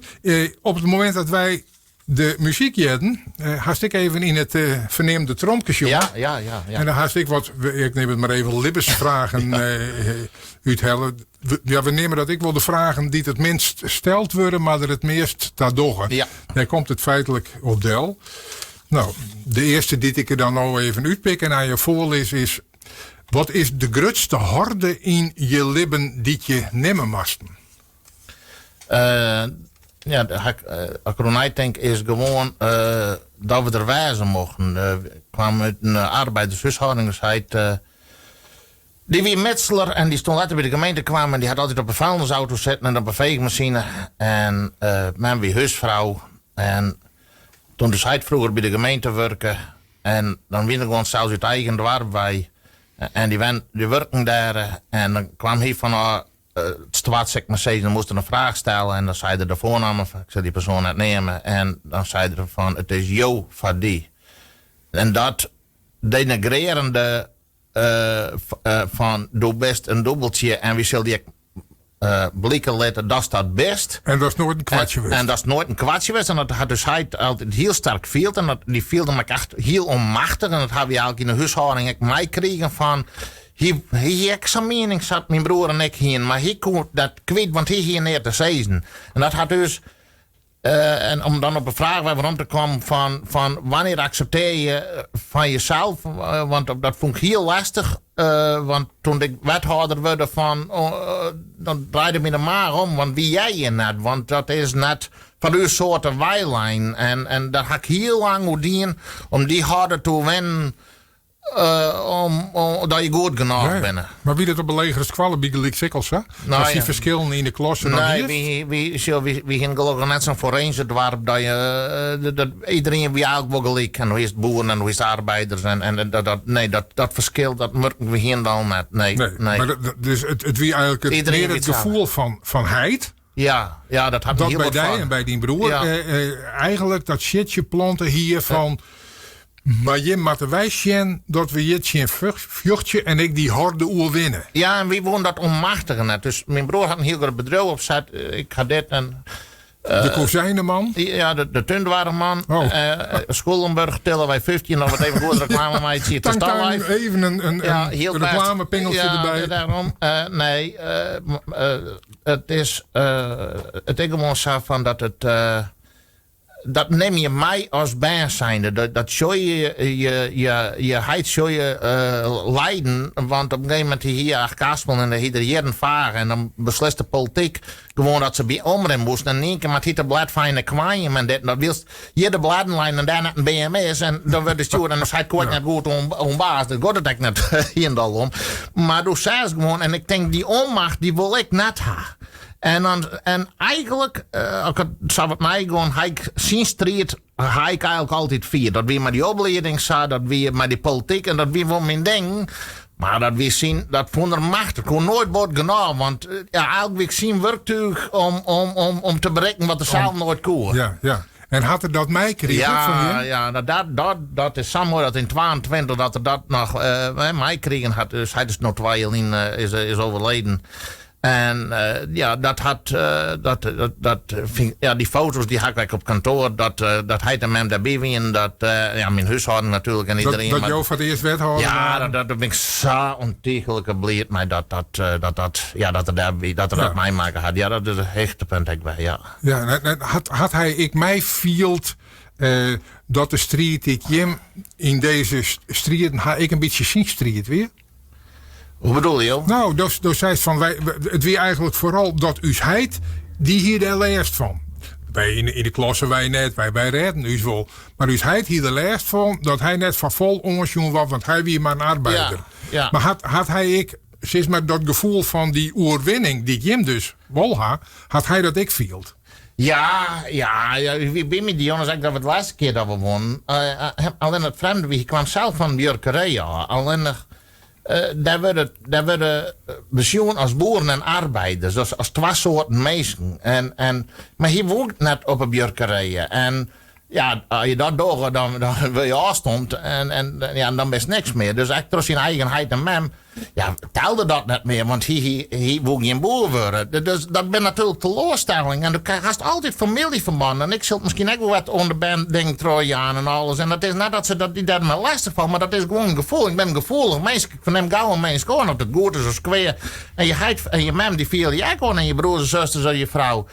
Speaker 2: Op het moment dat wij de muziek jetten, haast ik even in het verneemde trompje. Ja. En dan haast ik wat, ik neem het maar even, libbesvragen uithellen. We nemen dat ik wel de vragen die het minst stelt worden, maar er het meest daardoor. Ja. Daar komt het feitelijk op del. Nou, de eerste die ik er dan nou even uitpik en aan je voorlees is: wat is de grootste horde in je libben die je nemen moesten?
Speaker 3: Ja, als ik erover denk is gewoon dat we er wijzen mochten. Ik kwam uit een arbeidershuishoudingheid. Die wie metselaar en die stond later bij de gemeente kwam en die had altijd op een vuilnisauto zitten en op een veegmachine. En mijn wie huisvrouw. En toen dus hij vroeger bij de gemeente werken. En dan winnen gewoon zelfs uit eigen dorp bij. En die werken daar. En dan kwam hij van het staatssecretaris, dan moest er een vraag stellen. En dan zei hij de voornaam, ik zou die persoon net nemen. En dan zei hij van, het is Jo van die. En dat denigrerende van, doe best een dubbeltje. En wie zal die blikken laten, dat is dat best.
Speaker 2: En dat is nooit een kwartje geweest.
Speaker 3: En dat is nooit een kwartje geweest. En dat had dus hij altijd heel sterk viel. En die viel me echt heel onmachtig. En dat hebben we eigenlijk in de huishouding mij kregen van. Hij zijn mening zat mijn broer en ik hier. Maar hij kon dat kwijt, want hij hier neer te zeggen. En dat had dus. En om dan op een vraag waarom te komen van wanneer accepteer je van jezelf. Want dat vond ik heel lastig. Want toen ik wethouder werd dan draaide me de maar om. Want wie jij je net? Want dat is net van uw soort wijlijn. En daar had ik heel lang moeten dienen om die harder te winnen. Dat je goed genoeg bent.
Speaker 2: Maar wie dat op een legere squallen bij gelijk sikkels, hè? Nou, als die verschillen in de klassen dan
Speaker 3: nee, wie gaan gelukkig net zo'n forense dwarp dat iedereen wie eigenlijk wel gelijk. En hoe is het boeren en hoe is het arbeiders en dat verschil dat merken we hier dan net. Nee.
Speaker 2: Maar dus het wie eigenlijk meer het gevoel van heid.
Speaker 3: Ja, dat had
Speaker 2: dat
Speaker 3: heel
Speaker 2: bij
Speaker 3: wat
Speaker 2: die en bij die broer. Ja. Eigenlijk dat shitje planten hier van. Maar je moet wij zien dat we hier een vluchtje en ik die harde oer winnen.
Speaker 3: Ja, en wie woont dat onmachtigen net. Dus mijn broer had een heel groot bedrijf opzet. Ik had dit en.
Speaker 2: De kozijnenman?
Speaker 3: Ja, de Tundwarenman. Scholenburg tillen wij 15. Nog wat even goed reclame maar iets te staan.
Speaker 2: Even een reclamepingeltje erbij.
Speaker 3: Daarom. Het is. Het is gewoon zo van dat het. Dat neem je mij als baas zijnde. Dat show je heid show je lijden. Want op een gegeven moment hier Kaspel en de jaren varen. En dan beslist de politiek gewoon dat ze bij omren moesten. En in één keer met hier blad van een kwaaien. En dat wilst je de bladenlijn en daarna een BMS. En dan wordt de stuur en dan zei het net goed om baas. Dat gaat het echt net hier en dan om. Maar toen zei ze gewoon. En ik denk die onmacht die wil ik net hebben. En eigenlijk, als het zou het mij gewoon, hij zien strijd, hij eigenlijk altijd vier. Dat weer met die opleiding zat, dat weer met die politiek en dat weer van mijn ding. Maar dat we zien, dat vond er machtig. Kon nooit wordt genoeg, want elke week zien werktuig om te bereiken wat de zaal nooit kon.
Speaker 2: Ja. En had er dat mij kregen?
Speaker 3: Ja, dat is zo mooi dat in 22 dat er dat nog mij kregen had. Dus hij is nog 2 jaar is overleden. En dat had, die foto's die had ik op kantoor, dat hij en hem daarbij wien, mijn huishouding natuurlijk en iedereen.
Speaker 2: Dat jou voor het eerst wethouder?
Speaker 3: Ja, dat ben ik zo ontiegelijk blij mee dat mij maken had. Ja, dat is het hechtpunt ik bij, ja.
Speaker 2: Ja, had hij mij field dat de strijd ik Jim in deze strijd, had ik een beetje zien strijd weer?
Speaker 3: Hoe bedoel je?
Speaker 2: Nou, dus zei het van het weer eigenlijk vooral dat u heid die hier de last van. Wij in de klasse wij net, wij redden u wel. Maar dus hij hier de last van dat hij net van vol ongezoen was, want hij wie maar een arbeider.
Speaker 3: Ja.
Speaker 2: Maar had hij sinds met dat gevoel van die oorwinning die Jim dus wel had hij dat ik viel.
Speaker 3: Ja, wie ben je die jongens eigenlijk dat we het laatste keer dat we wonnen. Alleen het vreemde, wie kwam zelf van Björkerij. Alleen daar werden bezoen als boeren en arbeiders, dus als twee soorten mensen. Maar hier woont net op een Björkerij. En ja, als je dat doet, dan wil je afstond en dan best niks meer. Dus echt door zijn eigenheid en mem, ja, telde dat niet meer, want hij wil geen boer worden. Dus dat ben natuurlijk teleurstelling. En dan krijg je altijd familieverbanden. En ik zult misschien ook wel wat onder band dingen trooien aan en alles. En dat is net dat ze die dat me lastig van, maar dat is gewoon een gevoel. Ik ben een gevoelig mens. Ik verneem gauw een mens gewoon op het goed is of kweer. En je heid en je mem die viel je gewoon en je broers en zusters en je vrouw.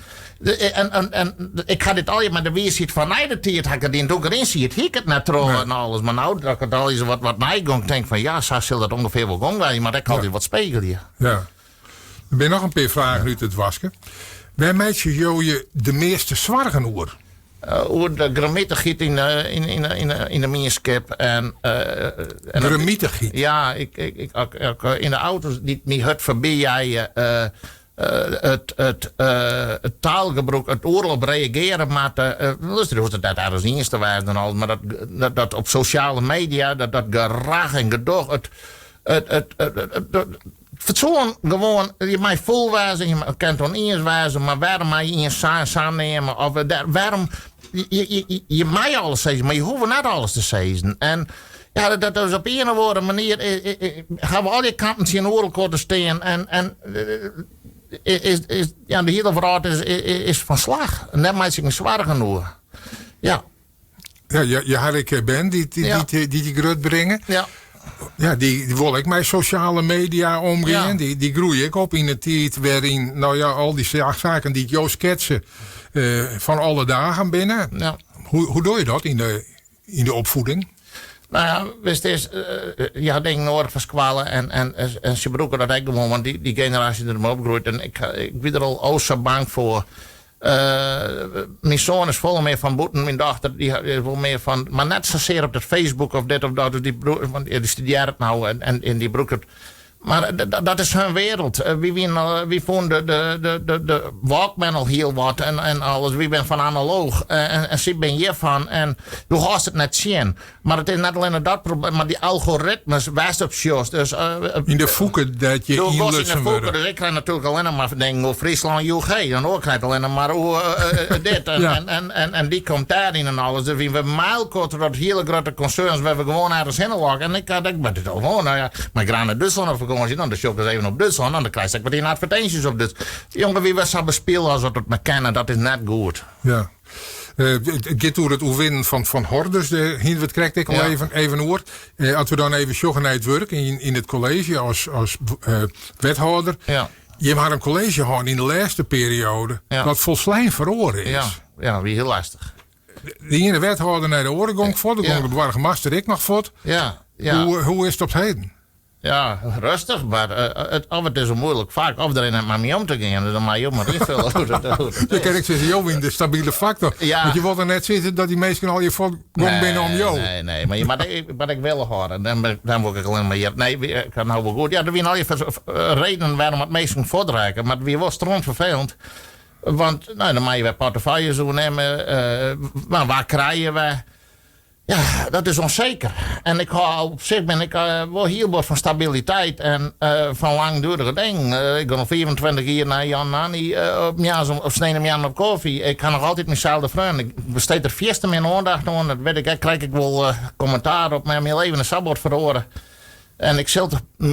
Speaker 3: En ik ga dit al je met de wie ziet van mij de tijd, ik het in ook erin zie ik het net trouwen en alles. Maar nou dat ik het al eens wat mij gong denk van ja, zo zal dat ongeveer wel gong zijn, maar ik altijd wat spiegel hier.
Speaker 2: Ja. Er zijn nog een paar vragen uit het wasken. Waar meid je de meeste zwargen oer?
Speaker 3: Hoe de gramietengiet in de meerskip en
Speaker 2: Gramietengiet?
Speaker 3: Ja, ik in de auto's die hut voorbij jij het taalgebruik, het oorlog reageren, maar dat ergens eerste was en alles, maar dat op sociale media, dat gerach en gedoog, het fatsoen gewoon, je mij vol wezen, je kent oneens wezen, maar waarom mij in je samennemen, of waarom, je mij alles zeggen, maar je hoeft niet alles te zeggen. En ja, dat is op een of andere manier, gaan we al die kanten zien oorlog te staan en de hele verhaal is van slag. Net maar is zwaar genoeg. Ja.
Speaker 2: Ja, je had ik Ben die grut brengen.
Speaker 3: Ja.
Speaker 2: Ja, die wil ik met sociale media omgaan. Ja. Die groei ik op in een tijd waarin, nou ja, al die zaken die jou schetsen van alle dagen binnen. Ja. Hoe doe je dat in de opvoeding?
Speaker 3: Nou ja, wist is, je had dingen nodig van squallen en ze broeken dat ik gewoon, want die generatie er maar opgroeit. En ik ben er al zo bang voor. Mijn zoon is vol meer van boeten, mijn dochter die is wel meer van, maar net zozeer op het Facebook of dit of dat, dus die studeert het nou en die broekt het. Maar dat is hun wereld. Wie vonden de Walkman al heel wat en alles. Wie ben van analoog. En ze ben je van. En du gaat het net zien. Maar het is net alleen dat probleem. Maar die algoritmes wijst op shows. Dus,
Speaker 2: in de voeken dat je inlutsen wordt.
Speaker 3: Dus ik krijg natuurlijk alleen maar dingen over Friesland, UK. Dan ook krijg ik alleen maar dit. En die komt daarin en alles. Dus we mijlkorten dat hele grote concerns waar we gewoon ergens heen lagen. En ik ben het al gewoon. Nou ja, maar graag naar Duitsland of gewoon dan de show even op Duitsland en dan krijg ik wat in advertenties op dus. Jongen, wie was aan bespelen als dat me kennen, dat is net goed.
Speaker 2: Ja. Het gaat door het winnen van Horders. Hier krijg ik al even hoor. Als we dan even joggen naar het werk in het college als wethouder. Ja. Je had een college gehad in de laatste periode dat volslijn verloren is.
Speaker 3: Ja, wie heel lastig.
Speaker 2: Die ene wethouder naar de oorgong voor, de gong de master ik nog voor.
Speaker 3: Ja.
Speaker 2: Hoe is het op het heden?
Speaker 3: Ja, rustig, maar het is zo moeilijk vaak of erin maar mee om te gaan. Dus dan maar je maar invullen hoe dat doet.
Speaker 2: Dan kan ik zeggen, joh, in de stabiele factor. Ja. Want je wilt er net zitten dat die mensen al je volk binnen om jou.
Speaker 3: Nee, maar ik wil horen. Dan word ik alleen maar hier. Nee, ik kan nou wel goed. Ja, er zijn al je redenen waarom het meesten voortreiken. Maar wie was stront vervelend. Want, nou, dan mag je weer portefeuille zo nemen. Maar waar krijgen we? Ja, dat is onzeker. En op zich ben ik wel heel wat van stabiliteit en van langdurige dingen. Ik ga nog 24 jaar naar Jan Nani op sneden Jan op koffie. Ik ga nog altijd mijnzelfde vrienden. Ik besteed er vierste mijn aandacht aan. Dat weet ik, krijg ik wel commentaar op mijn leven een sabbat verhoren. En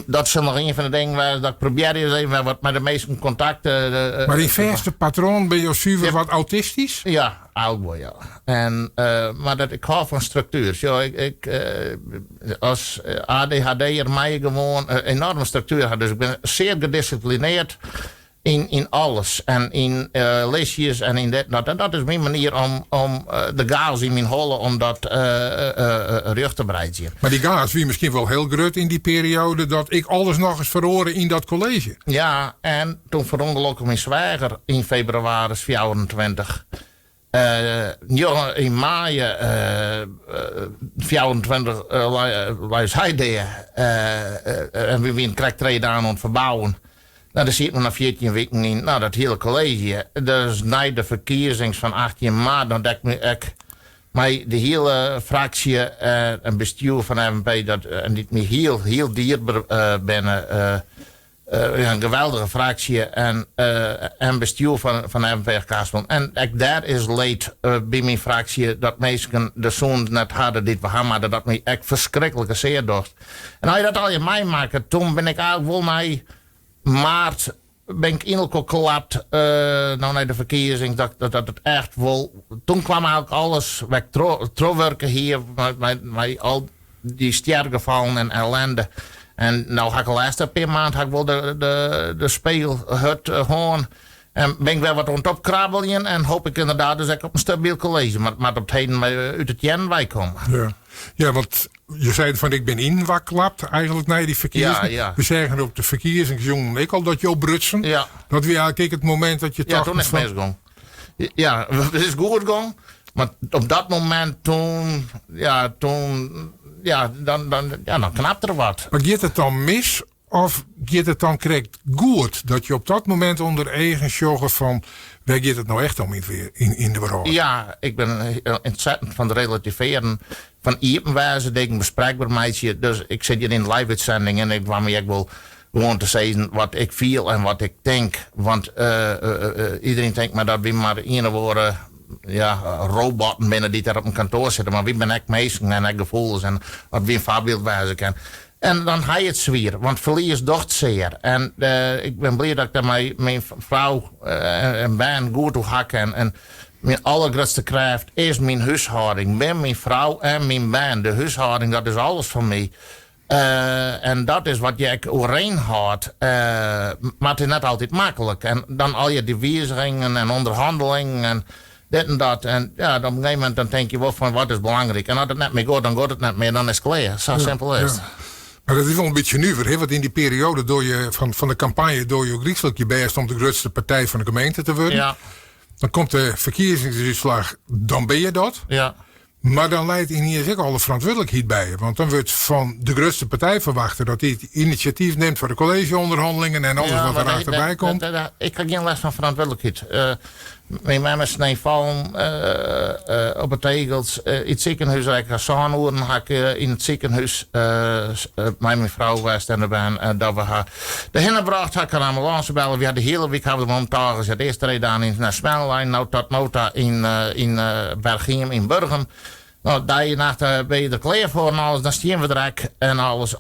Speaker 3: dat is nog een van de dingen waar dat ik probeer even wat met de meeste contacten.
Speaker 2: Maar die verste patroon ben je zuiver wat autistisch?
Speaker 3: Ja, oudboy, ja. Maar ik hou van structuur. Zo, als ADHD'er mij gewoon een enorme structuur had. Dus ik ben zeer gedisciplineerd. in alles. En in lesjes en in dit. En dat is mijn manier om de gaas in mijn hollen om dat rug te breiden.
Speaker 2: Maar die gaas wie misschien wel heel groot in die periode dat ik alles nog eens verhoorde in dat college.
Speaker 3: Ja, en toen verongelukte mijn zwager in februari 24. In mei 24 was hij daar. En we zijn krijgt 2 dagen aan het verbouwen. Nou, daar zitten we na 14 weken in. Nou, dat hele college. Dus na de verkiezings van 18 maart, dan denk ik maar de hele fractie en bestuur van FNP, dat niet meer heel dierbaar binnen. Een geweldige fractie en bestuur van FNP Kaaspel. En daar is leed bij mijn fractie dat mensen de zoon net hadden dit we hadden, dat me echt verschrikkelijk zeer dorst. En als je dat al je mij maakt, toen ben ik eigenlijk wel naar maart ben ik inelijk geklapt nou naar de verkiezing dat het echt wel. Toen kwam eigenlijk alles weg terugwerken hier met al die stergevallen en ellende. En nou had ik de laatste paar maanden had ik wel de speelhut gewoon. En ben ik weer wat aan het opkrabbelen. En hoop ik inderdaad dus ik op een stabiel college. Maar op het heden uit het Jen wij komen.
Speaker 2: Ja, want je zei van ik ben inwaklapt eigenlijk na die verkiezingen.
Speaker 3: Ja.
Speaker 2: We zeggen op de verkiezingsjongen ik al dat je brutsen.
Speaker 3: Ja.
Speaker 2: Dat we eigenlijk het moment dat je
Speaker 3: toen is het misgegaan. Ja, het is goed gegaan. Maar op dat moment toen dan knapt er wat.
Speaker 2: Maar gaat het dan mis of gaat het dan correct goed dat je op dat moment onder eigen zorgen van waar gaat het nou echt om in de wereld?
Speaker 3: Ja, ik ben ontzettend van de relativeren van Iepenwijze, denk ik bespreekbaar meisje. Dus ik zit hier in de live-uitzending en ik kwam hier wel gewoon te zeggen wat ik voel en wat ik denk. Want iedereen denkt maar dat we maar een worden robotten binnen die daar op een kantoor zitten. Maar wie ben ik mensen en ik gevoelens en wat wie een voorbeeld wijzen kan. En dan ga je het zwier, want verlies docht zeer. En ik ben blij dat ik daar mijn vrouw en baan goed toe hakken. En mijn allergrootste kracht is mijn huishouding. Met mijn vrouw en mijn baan. De huishouding, dat is alles voor mij. En dat is wat je overeen houdt. Maar het is net altijd makkelijk. En dan al je die wijzigingen en onderhandelingen en dit en dat. En ja, op een gegeven moment dan denk je wel van wat is belangrijk. En als het net meer gaat, dan gaat het net meer. Dan is het klaar. Zo simpel is het.
Speaker 2: Maar dat is wel een beetje nuver, hè? Want in die periode van de campagne door je Griekselijk best om de grootste partij van de gemeente te worden. Ja. Dan komt de verkiezingsuitslag, dan ben je dat.
Speaker 3: Ja.
Speaker 2: Maar dan leidt in hier zeker alle verantwoordelijkheid bij je. Want dan wordt van de grootste partij verwachten dat hij het initiatief neemt voor de collegeonderhandelingen en alles wat er achterbij komt.
Speaker 3: Ik heb geen les van verantwoordelijkheid. Mijn mama is vallen op het tegels. In het ziekenhuis heb ik Saanoeren in het ziekenhuis mijn vrouw was en dat we haar de hinnebracht had ik een ambulance bellen. We hadden de hele week hadden we om taal gezet. Eerst rijden in naar Smelijn, nou tot nota in Bergiem in Burgum. Nou, die nacht ben je er klaar voor en alles, dan stien we direct en alles.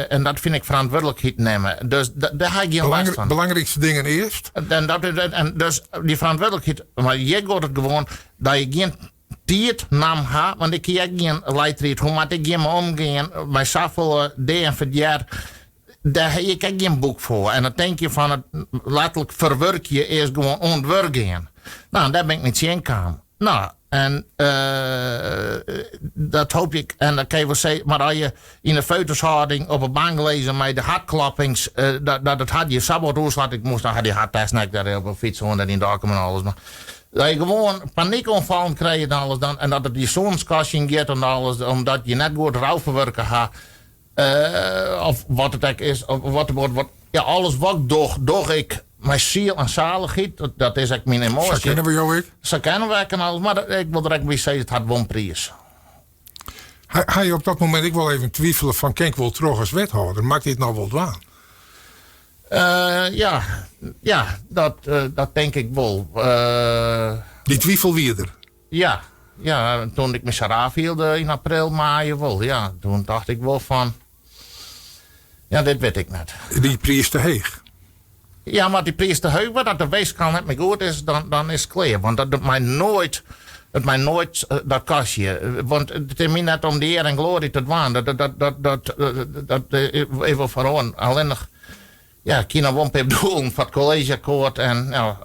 Speaker 3: En dat vind ik verantwoordelijkheid nemen. Dus daar ga ik geen last van.
Speaker 2: Belangrijkste dingen eerst.
Speaker 3: En dus die verantwoordelijkheid, maar je gaat het gewoon dat je geen tijd nam ha, want ik heb geen leidtrijd. Hoe moet ik hiermee omgaan? Bij zoveel dagen voor het jaar. Daar heb ik geen boek voor. En dan denk je van het letterlijk verwerk je eerst gewoon ontwerken. Nou, daar ben ik niet zien kan. Nou. En dat hoop ik. En dan kan je wel zeggen, maar als je in de feutushouding op een bank lezen met de hartklappings, dat het had je sabotoes had, ik moest dan had die harttestnek daar op een fiets en in de en alles. Maar dat je gewoon paniekonvallen krijgt en alles dan, en dat het die zonskastje gaat en alles, omdat je net goed rouwverwerken gaat, of wat het ook is, of wat ja, alles wat door ik. Mijn ziel en zaligheid, dat is echt mijn emotie.
Speaker 2: Zo kennen we jou ook.
Speaker 3: Zo kennen we en alles, maar ik wil direct weer zeggen, het had wel een prijs.
Speaker 2: Ga je op dat moment ik wel even twijfelen van, kan ik wel terug als wethouder? Maakt dit nou wel dwaan?
Speaker 3: Ja, dat denk ik wel.
Speaker 2: Die twijfel wie er?
Speaker 3: Ja, toen ik mijn Sarah hielde in april, mei wel. Ja, toen dacht ik wel van, ja, dit weet ik net.
Speaker 2: Die prijs te heeg.
Speaker 3: Ja, maar die prijs te heug, dat de weeskant net meer goed is, dan is het klaar. Want dat mij nooit, dat kastje. Want het is mij net om de eer en glorie te dwaan. Dat even voor ons. Alleen nog, ja, Kina Wompep doen van het collegeakkoord. En nou,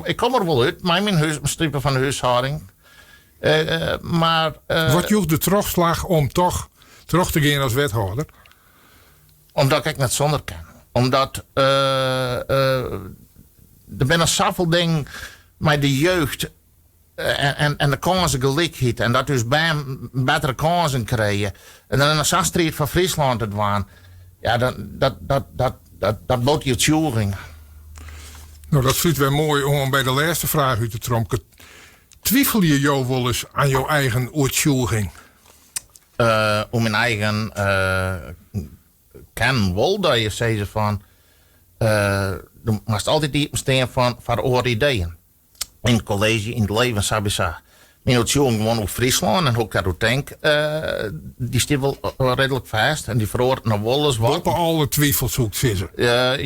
Speaker 3: ik kom er wel uit, mijn strippen van de huishouding. Maar...
Speaker 2: Wat joeg de terugslag om toch terug te gaan als wethouder?
Speaker 3: Omdat ik net zonder kan. Omdat er zijn zoveel dingen met de jeugd en de kansengelijkheid. En dat dus bij betere kansen krijgen. En dan een Zandstreet van Friesland het waan. Ja, dat bood je tjoering.
Speaker 2: Nou, dat vindt wij mooi om bij de laatste vraag uit te trompen. Twijfel je jou wel eens aan jouw eigen uitvoering?
Speaker 3: Om mijn eigen ken wel dat je zegt van je moet altijd die staan van de ideeën. In het college, in het leven, sabisa. Mijn uitvoering gewoon op Friesland en hoe ik dat denk, die staat wel redelijk vast en die verhoort nog wel eens wat.
Speaker 2: Op alle twijfels zoekt vissen.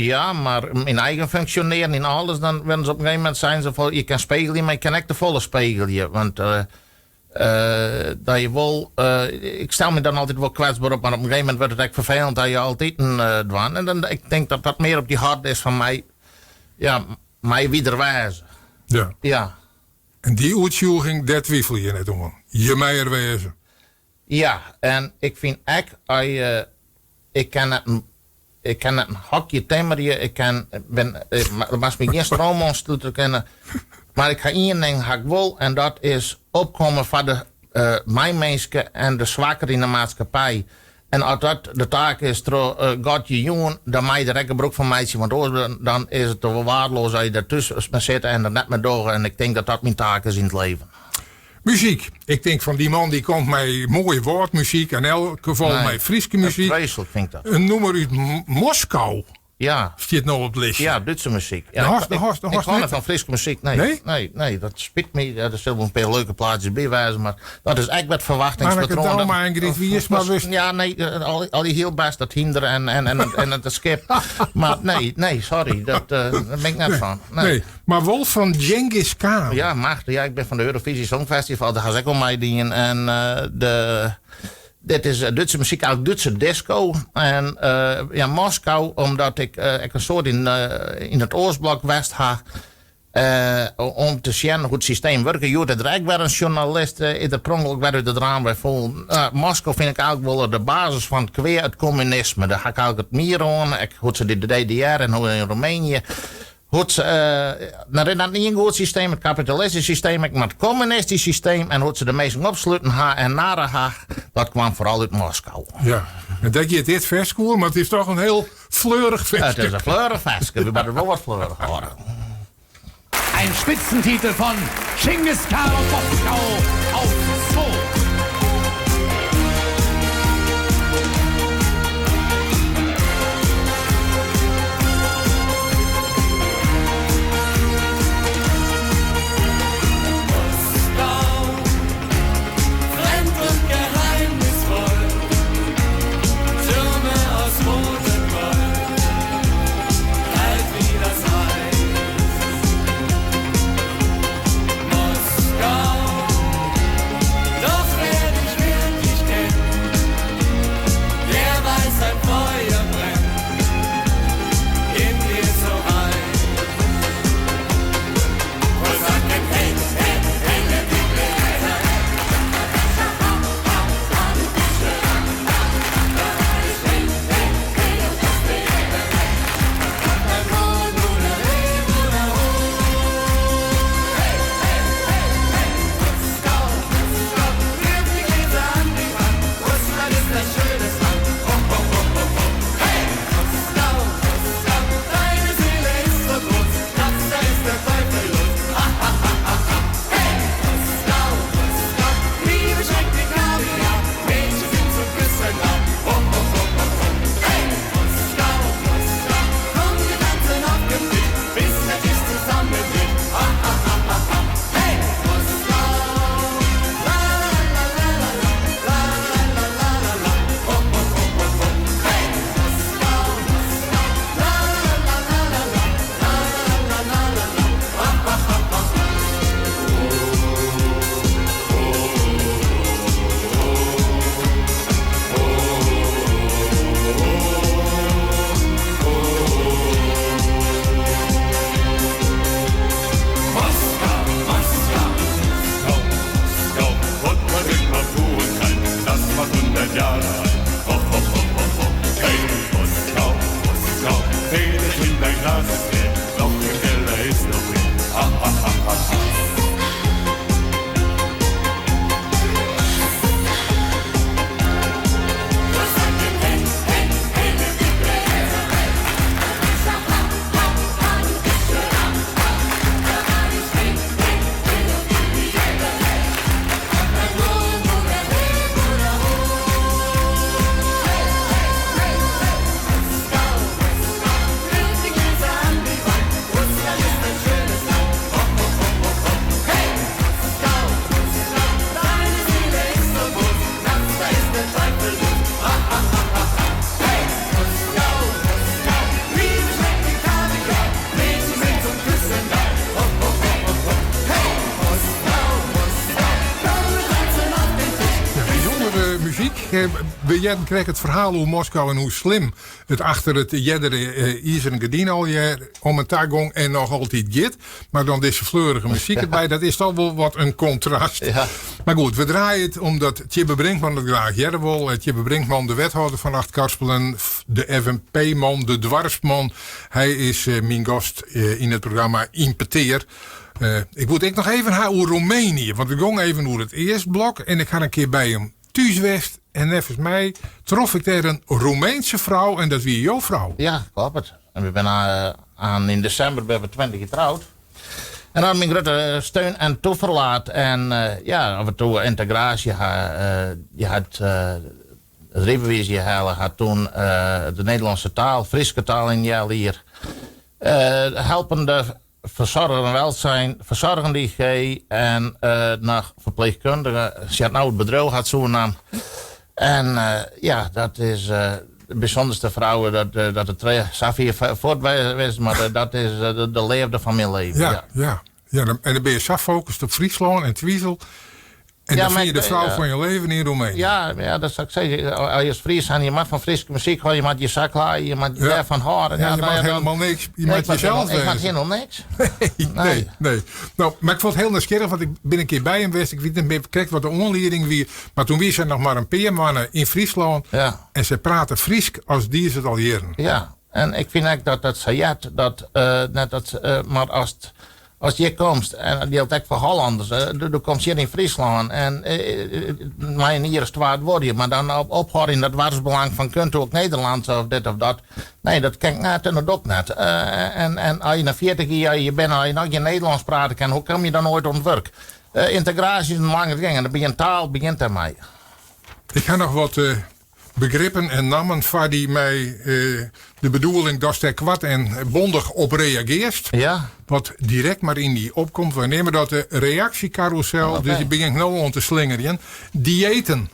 Speaker 3: Ja, maar mijn eigen functioneren in alles, dan werden ze op een gegeven moment zijn ze van, je kan spegelen, maar je kan echt de volle spegelen. Want dat je wel, ik stel me dan altijd wel kwetsbaar op, maar op een gegeven moment wordt het echt vervelend dat je altijd een dwan. En dan, ik denk dat dat meer op die hart is van mij, ja, mij wederwijzen.
Speaker 2: Ja.
Speaker 3: Ja.
Speaker 2: En die uitvoering, daar twijfel je net om. Je meier wezen.
Speaker 3: Ja, en ik vind echt, ik kan het een hokje timmeren, er was me geen stroommonster kennen, maar ik ga één ding ik wel, en dat is opkomen van de mijn mensen en de zwakker in de maatschappij. En als dat de taak is, God je jongen, dan mag je de rekkenbroek van meisje, want dan is het wel waardeloos als je ertussen zit en er net mee door. En ik denk dat dat mijn taak is in het leven.
Speaker 2: Muziek. Ik denk van die man die komt met mooie woordmuziek. In elk geval met Frieske muziek.
Speaker 3: Vreselijk vind ik dat.
Speaker 2: Een nummer uit Moskou.
Speaker 3: Ja.
Speaker 2: Zit nou op het lijstje.
Speaker 3: Ja, Duitse muziek. Ja, ik hou niet van Friese muziek. Nee, dat spit me. Ja, er zullen een paar leuke plaatjes bij wijzen, maar dat is echt wat verwachtingspatroon.
Speaker 2: Maar maar Ingrid, wie is maar wist.
Speaker 3: Ja, nee, al die heel best dat hinderen en het skip. Maar nee, sorry, daar ben ik net van. Nee,
Speaker 2: maar Wolf van Genghis Khan.
Speaker 3: Ja, machtig. Ja, ik ben van de Eurovisie Songfestival, daar ga ik ook mee dienen. En dit is Duitse muziek, eigenlijk Duitse disco. En ja, Moskou, omdat ik een soort in het Oostblok West ha. Om te zien hoe het systeem werkt. Je er ook weer een journalist in de prongelijk werd het eraan bij vol. Moskou vind ik eigenlijk wel de basis van het communisme. Daar ga ik eigenlijk het meer aan. Hoe ze de DDR en hoe in Roemenië. Nou, dat niet een goed systeem, het kapitalistische systeem, maar het communistische systeem. En hoe ze de meesten opsluiten en naren, dat kwam vooral uit Moskou.
Speaker 2: Ja, en dat je dit verskoel, maar het is toch een heel fleurig vestje.
Speaker 3: Het is een fleurig vestje, we moeten wel wat fleurig horen.
Speaker 4: Ein Spitzentitel von Genghis Khan aus Moskau auf 2.
Speaker 5: Doch
Speaker 2: muziek. We kregen het verhaal hoe Moskou en hoe slim het achter het jeddere ijzeren gardine al om een tagong en nog altijd git. Maar dan deze fleurige muziek erbij. Dat is toch wel wat een contrast.
Speaker 3: Ja.
Speaker 2: Maar goed, we draaien het omdat Tjibbe Brinkman het graag jaren wil. Tjibbe Brinkman, de wethouder van Acht-Karspelen. De FNP-man, de dwarsman. Hij is mijn gast in het programma Impeteer. Ik moet nog even naar Roemenië. Want we gaan even door het eerste blok. En ik ga een keer bij hem thuiswest. En nevens mij trof ik daar een Roemeense vrouw. En dat wie jouw vrouw.
Speaker 3: Ja, klopt. En we zijn in december ben we 20 getrouwd. En dan mijn grote steun en toeverlaat. En af en toe integratie. Je had het Rijbewijs had toen de Nederlandse taal, Friese taal in je hier. Helpende verzorgen en welzijn, verzorgen die G en naar verpleegkundigen. Ze had nou het bedrijf had zo'n naam. En dat is de bijzonderste vrouw dat het Safir voortwijst, maar dat is de leefde van mijn leven.
Speaker 2: Ja, en dan ben je zo gefocust op Friesland en Twiesel. En dan vind je de vrouw van je leven in Roemenië.
Speaker 3: Ja, dat zou ik zeggen. Als je Fries en je mag van Friese muziek horen, je mag je zak laaien, je mag je daarvan horen.
Speaker 2: Ja, je mag helemaal niks. Je mag jezelf
Speaker 3: Ik mag helemaal niks.
Speaker 2: Nee. Nou, maar ik vond het heel nieuwsgierig, want ik ben een keer bij hem geweest. Ik weet niet meer kijk wat de onleiding wie. Maar toen was er nog maar een paar mannen in Friesland. Ja. En ze praten Fries als die is het al jaren.
Speaker 3: Ja, en ik vind eigenlijk dat Sayat, maar als je komt, en die had ook voor Hollanders, dan kom je in Friesland en mijn hier is het waard worden, maar dan ophouden in dat waarsbelang van kunt u ook Nederlands of dit of dat. Nee, dat kan ik net en dat ook net. En als je na 40 jaar je bent, als je nog geen Nederlands praten kan, hoe kom je dan ooit op werk? Integratie is een lange ding en dan begint taal, begint ermee.
Speaker 2: Ik ga nog wat begrippen en namen waar die mij de bedoeling dat er kwad en bondig op reageert. Ja. Wat direct maar in die opkomt. We nemen dat de reactiecarousel. Okay. Dus die begint nou om te slingeren. Diëten.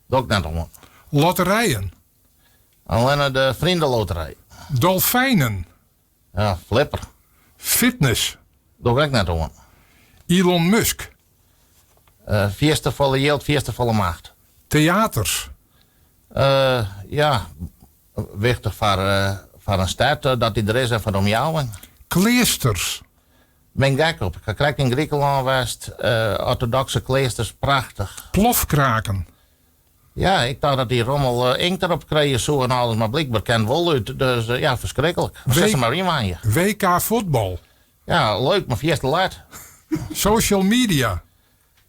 Speaker 3: Dat ook net om.
Speaker 2: Lotterijen.
Speaker 3: Alleen de vriendenloterij.
Speaker 2: Dolfijnen.
Speaker 3: Ja, flipper.
Speaker 2: Fitness.
Speaker 3: Dat ook net om.
Speaker 2: Elon Musk.
Speaker 3: Vierste volle yield, vierste volle macht.
Speaker 2: Theaters.
Speaker 3: Wichtig voor een stad dat die er is en voor de omjouwing.
Speaker 2: Kleesters.
Speaker 3: Ben gek op. Ik krijg in Griekenland west orthodoxe kleesters, prachtig.
Speaker 2: Plofkraken.
Speaker 3: Ja, ik dacht dat die rommel inkt erop kregen zo en alles, maar blijkbaar kent wel uit. Dus verschrikkelijk. Zet ze maar in aan je.
Speaker 2: WK voetbal.
Speaker 3: Ja, leuk, maar vierste laat.
Speaker 2: Social media.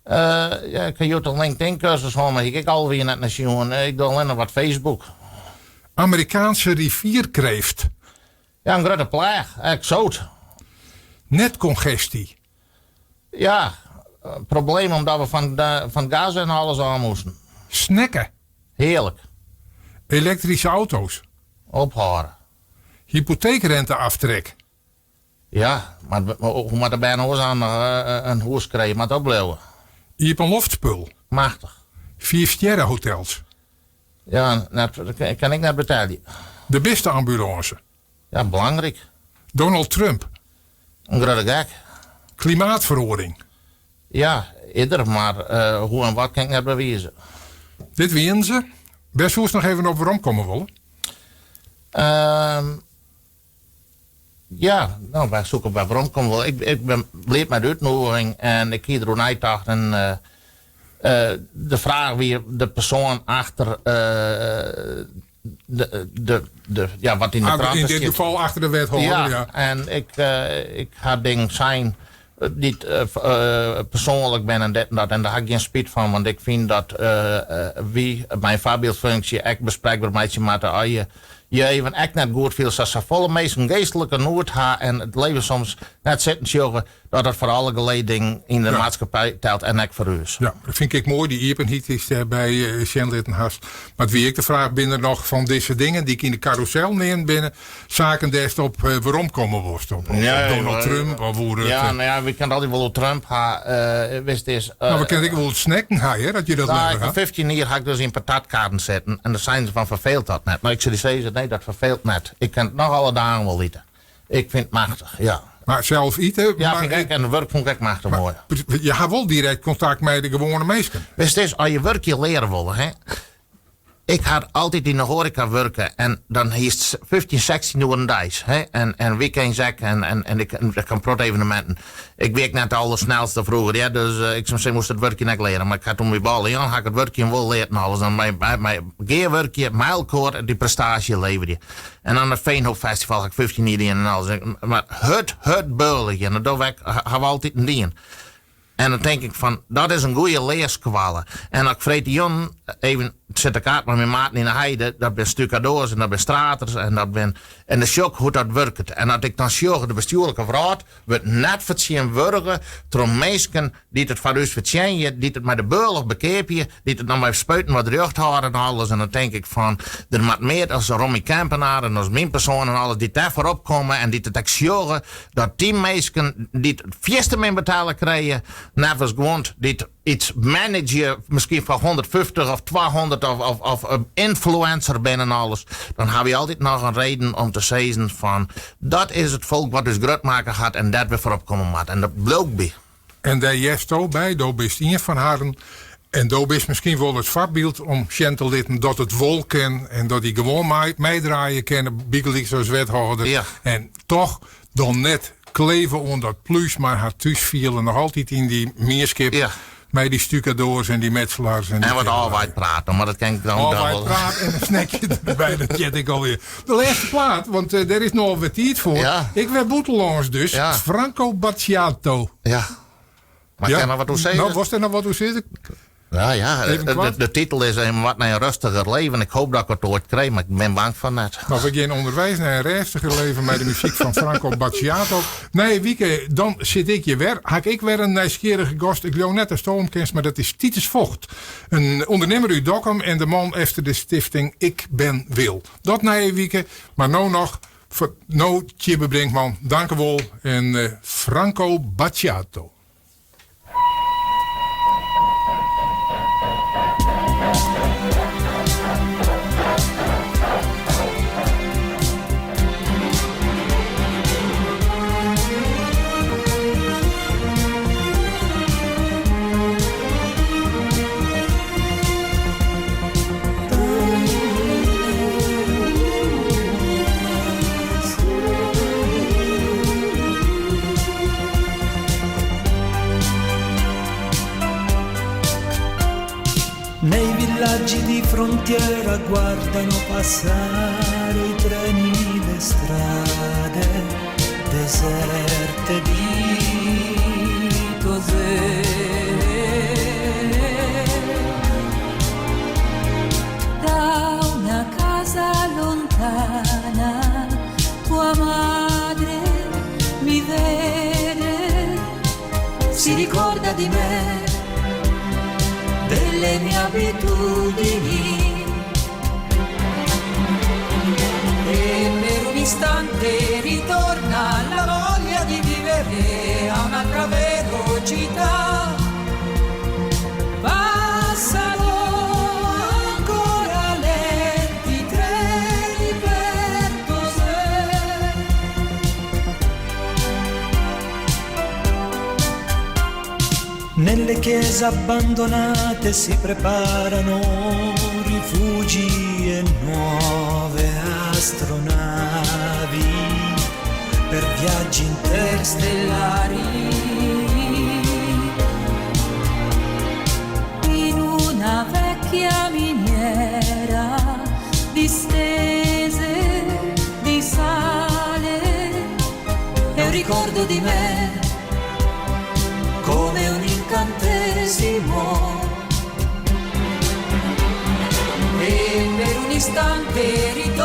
Speaker 3: Ik kan je een LinkedIn cursus houden, maar ik kijk alweer net naar jongen. Ik doe alleen nog wat Facebook.
Speaker 2: Amerikaanse rivierkreeft.
Speaker 3: Ja, een grote plaag. Exoot.
Speaker 2: Netcongestie.
Speaker 3: Ja, probleem omdat we van gas en alles aan moesten.
Speaker 2: Snacken.
Speaker 3: Heerlijk.
Speaker 2: Elektrische auto's.
Speaker 3: Ophouden.
Speaker 2: Hypotheekrenteaftrek.
Speaker 3: Ja, maar hoe moet er bijna aan een huis krijgen, maar dat blijven.
Speaker 2: Je hebt een loftspul.
Speaker 3: Machtig.
Speaker 2: 4-sterren hotels.
Speaker 3: Ja, dat kan ik net betalen.
Speaker 2: De beste ambulance.
Speaker 3: Ja, belangrijk.
Speaker 2: Donald Trump.
Speaker 3: Een grote gek.
Speaker 2: Klimaatverhoring.
Speaker 3: Ja, ieder, maar hoe en wat kan ik net bewijzen.
Speaker 2: Dit weten ze. Best hoe eens nog even op waarom komen willen.
Speaker 3: Ja, nou, wij zoeken bij waarom komen wel. Ik ben blij met de uitnodiging en ik hier erover nagedacht en de vraag wie de persoon achter wat in de krant
Speaker 2: in dit geval achter de wethouder. Ja.
Speaker 3: En ik ga dingen zijn niet persoonlijk ben en dit en dat en daar heb ik geen spijt van, want ik vind dat wie mijn voorbeeldfunctie echt bespreekbaar met je maakt als je even echt net goed viel, zoals ze volle mensen geestelijke nood hebben en het leven soms net zitten zorgen dat het voor alle geledingen in de maatschappij telt en ook voor u.
Speaker 2: Ja, dat vind ik mooi. Die Iepenhiet is bij Sjenlittenhast. Maar wie ik de vraag binnen nog van deze dingen die ik in de carousel neem binnen, zaken des op waarom komen worst op? Donald Trump of hoe het...
Speaker 3: we kennen altijd wel Trump.
Speaker 2: we kennen wel het snacken, hè, dat je dat
Speaker 3: lekker gaat. 15 jaar ga ik dus in patatkaarten zetten en dan zijn ze van verveelt dat net. Maar ik zei, nee, dat verveelt net. Ik kan het nog alle dagen wel eten. Ik vind het machtig, ja.
Speaker 2: Maar zelf eten...
Speaker 3: Ja,
Speaker 2: maar
Speaker 3: vind ik, en de werk vond ik machtig mooi.
Speaker 2: Je hebt wel direct contact met de gewone mensen.
Speaker 3: Dus het is, als je werkje leren wil, hè. Ik had altijd in de horeca werken en dan is het 15, 16 uur een dag. En weekendzaak en ik kan prot evenementen. Ik werk net al het snelste vroeger, ja, dus ik zou moest het werkje niet leren. Maar ik had toen weer ballen, ja, had ik het werkje wel leren en alles. Dan mijn geerwerkje, mijlkoor en die prestatie leverde. En dan het Veenhoop Festival had ik 15 ideeën en alles. Maar het beurlijk, en dat hebben we altijd een dien. En dan denk ik van, dat is een goede leerskwale. En als ik vreet die jongen, even zet ik uit met mijn maat in de heide, dat ben stucadoors en dat ben straters en de shock hoe dat werkt. En dat ik dan zorg, de bestuurlijke raad wordt net verzien worden door mensen die het van ons verzien, die het met de burger bekepen, die het dan bij spuiten wat recht houden en alles. En dan denk ik van, er moet meer als Romy Kempenaar en als mijn persoon en alles, die daar voorop komen en die het ook zorgen dat die mensen die het fieste mee betalen krijgen, net als gewoon die iets managen, misschien van 150 of 200 of influencer ben en alles, dan heb je altijd nog een reden om te zeggen van, dat is het volk wat dus groot maken gaat en dat we voorop komen moet. En dat blijkt bij.
Speaker 2: En daar jest ook bij, daar bist een van haren. En daar is misschien wel het vakbeeld om te litten dat het wol kan en dat die gewoon meedraaien kunnen, biegelijk als wethouder.
Speaker 3: Ja.
Speaker 2: En toch dan net kleven onder dat plus, maar haar thuis vielen nog altijd in die meerskip.
Speaker 3: Ja.
Speaker 2: Met die stucadoors en die metselaars. En
Speaker 3: wat altijd praten, maar dat kan ik dan
Speaker 2: altijd
Speaker 3: wel.
Speaker 2: praten en een snackje erbij, dat jet ik alweer. De laatste plaat, want er is nog wat tijd voor.
Speaker 3: Ja.
Speaker 2: Ik werd boetelongs dus.
Speaker 3: Ja.
Speaker 2: Franco Battiato.
Speaker 3: Ja. Maar kan er wat toe zeggen?
Speaker 2: Nou, was er nog wat toe zitten?
Speaker 3: Ja. De titel is wat naar een rustiger leven. Ik hoop dat ik het ooit krijg, maar ik ben bang van net.
Speaker 2: Maar we gaan onderwijs naar een rustiger leven met de muziek van Franco Battiato. Nee, Wieke, dan zit ik je weer. Haak ik weer een nieuwsgierige gast. Ik wil net een stoomkens, maar dat is Titus Vocht. Een ondernemer uit Dokkum en de man achter de stichting Ik Ben Wil. Dat nee, Wieke. Maar nou nog, Tjibbe Brinkman, dank u wel. En Franco Battiato.
Speaker 5: Nei villaggi di frontiera guardano passare i treni, le strade deserte di cos'è. Da una casa lontana tua madre mi vede, si ricorda di me, delle mie abitudini, e per un istante ritorna la voglia di vivere a un'altra velocità. Passano ancora lenti treni per Tosè. Nelle chiese abbandonate si preparano rifugi e nuove astronavi per viaggi interstellari. In una vecchia miniera distese di sale è un ricordo di me come un incantesimo, e per un istante ritorno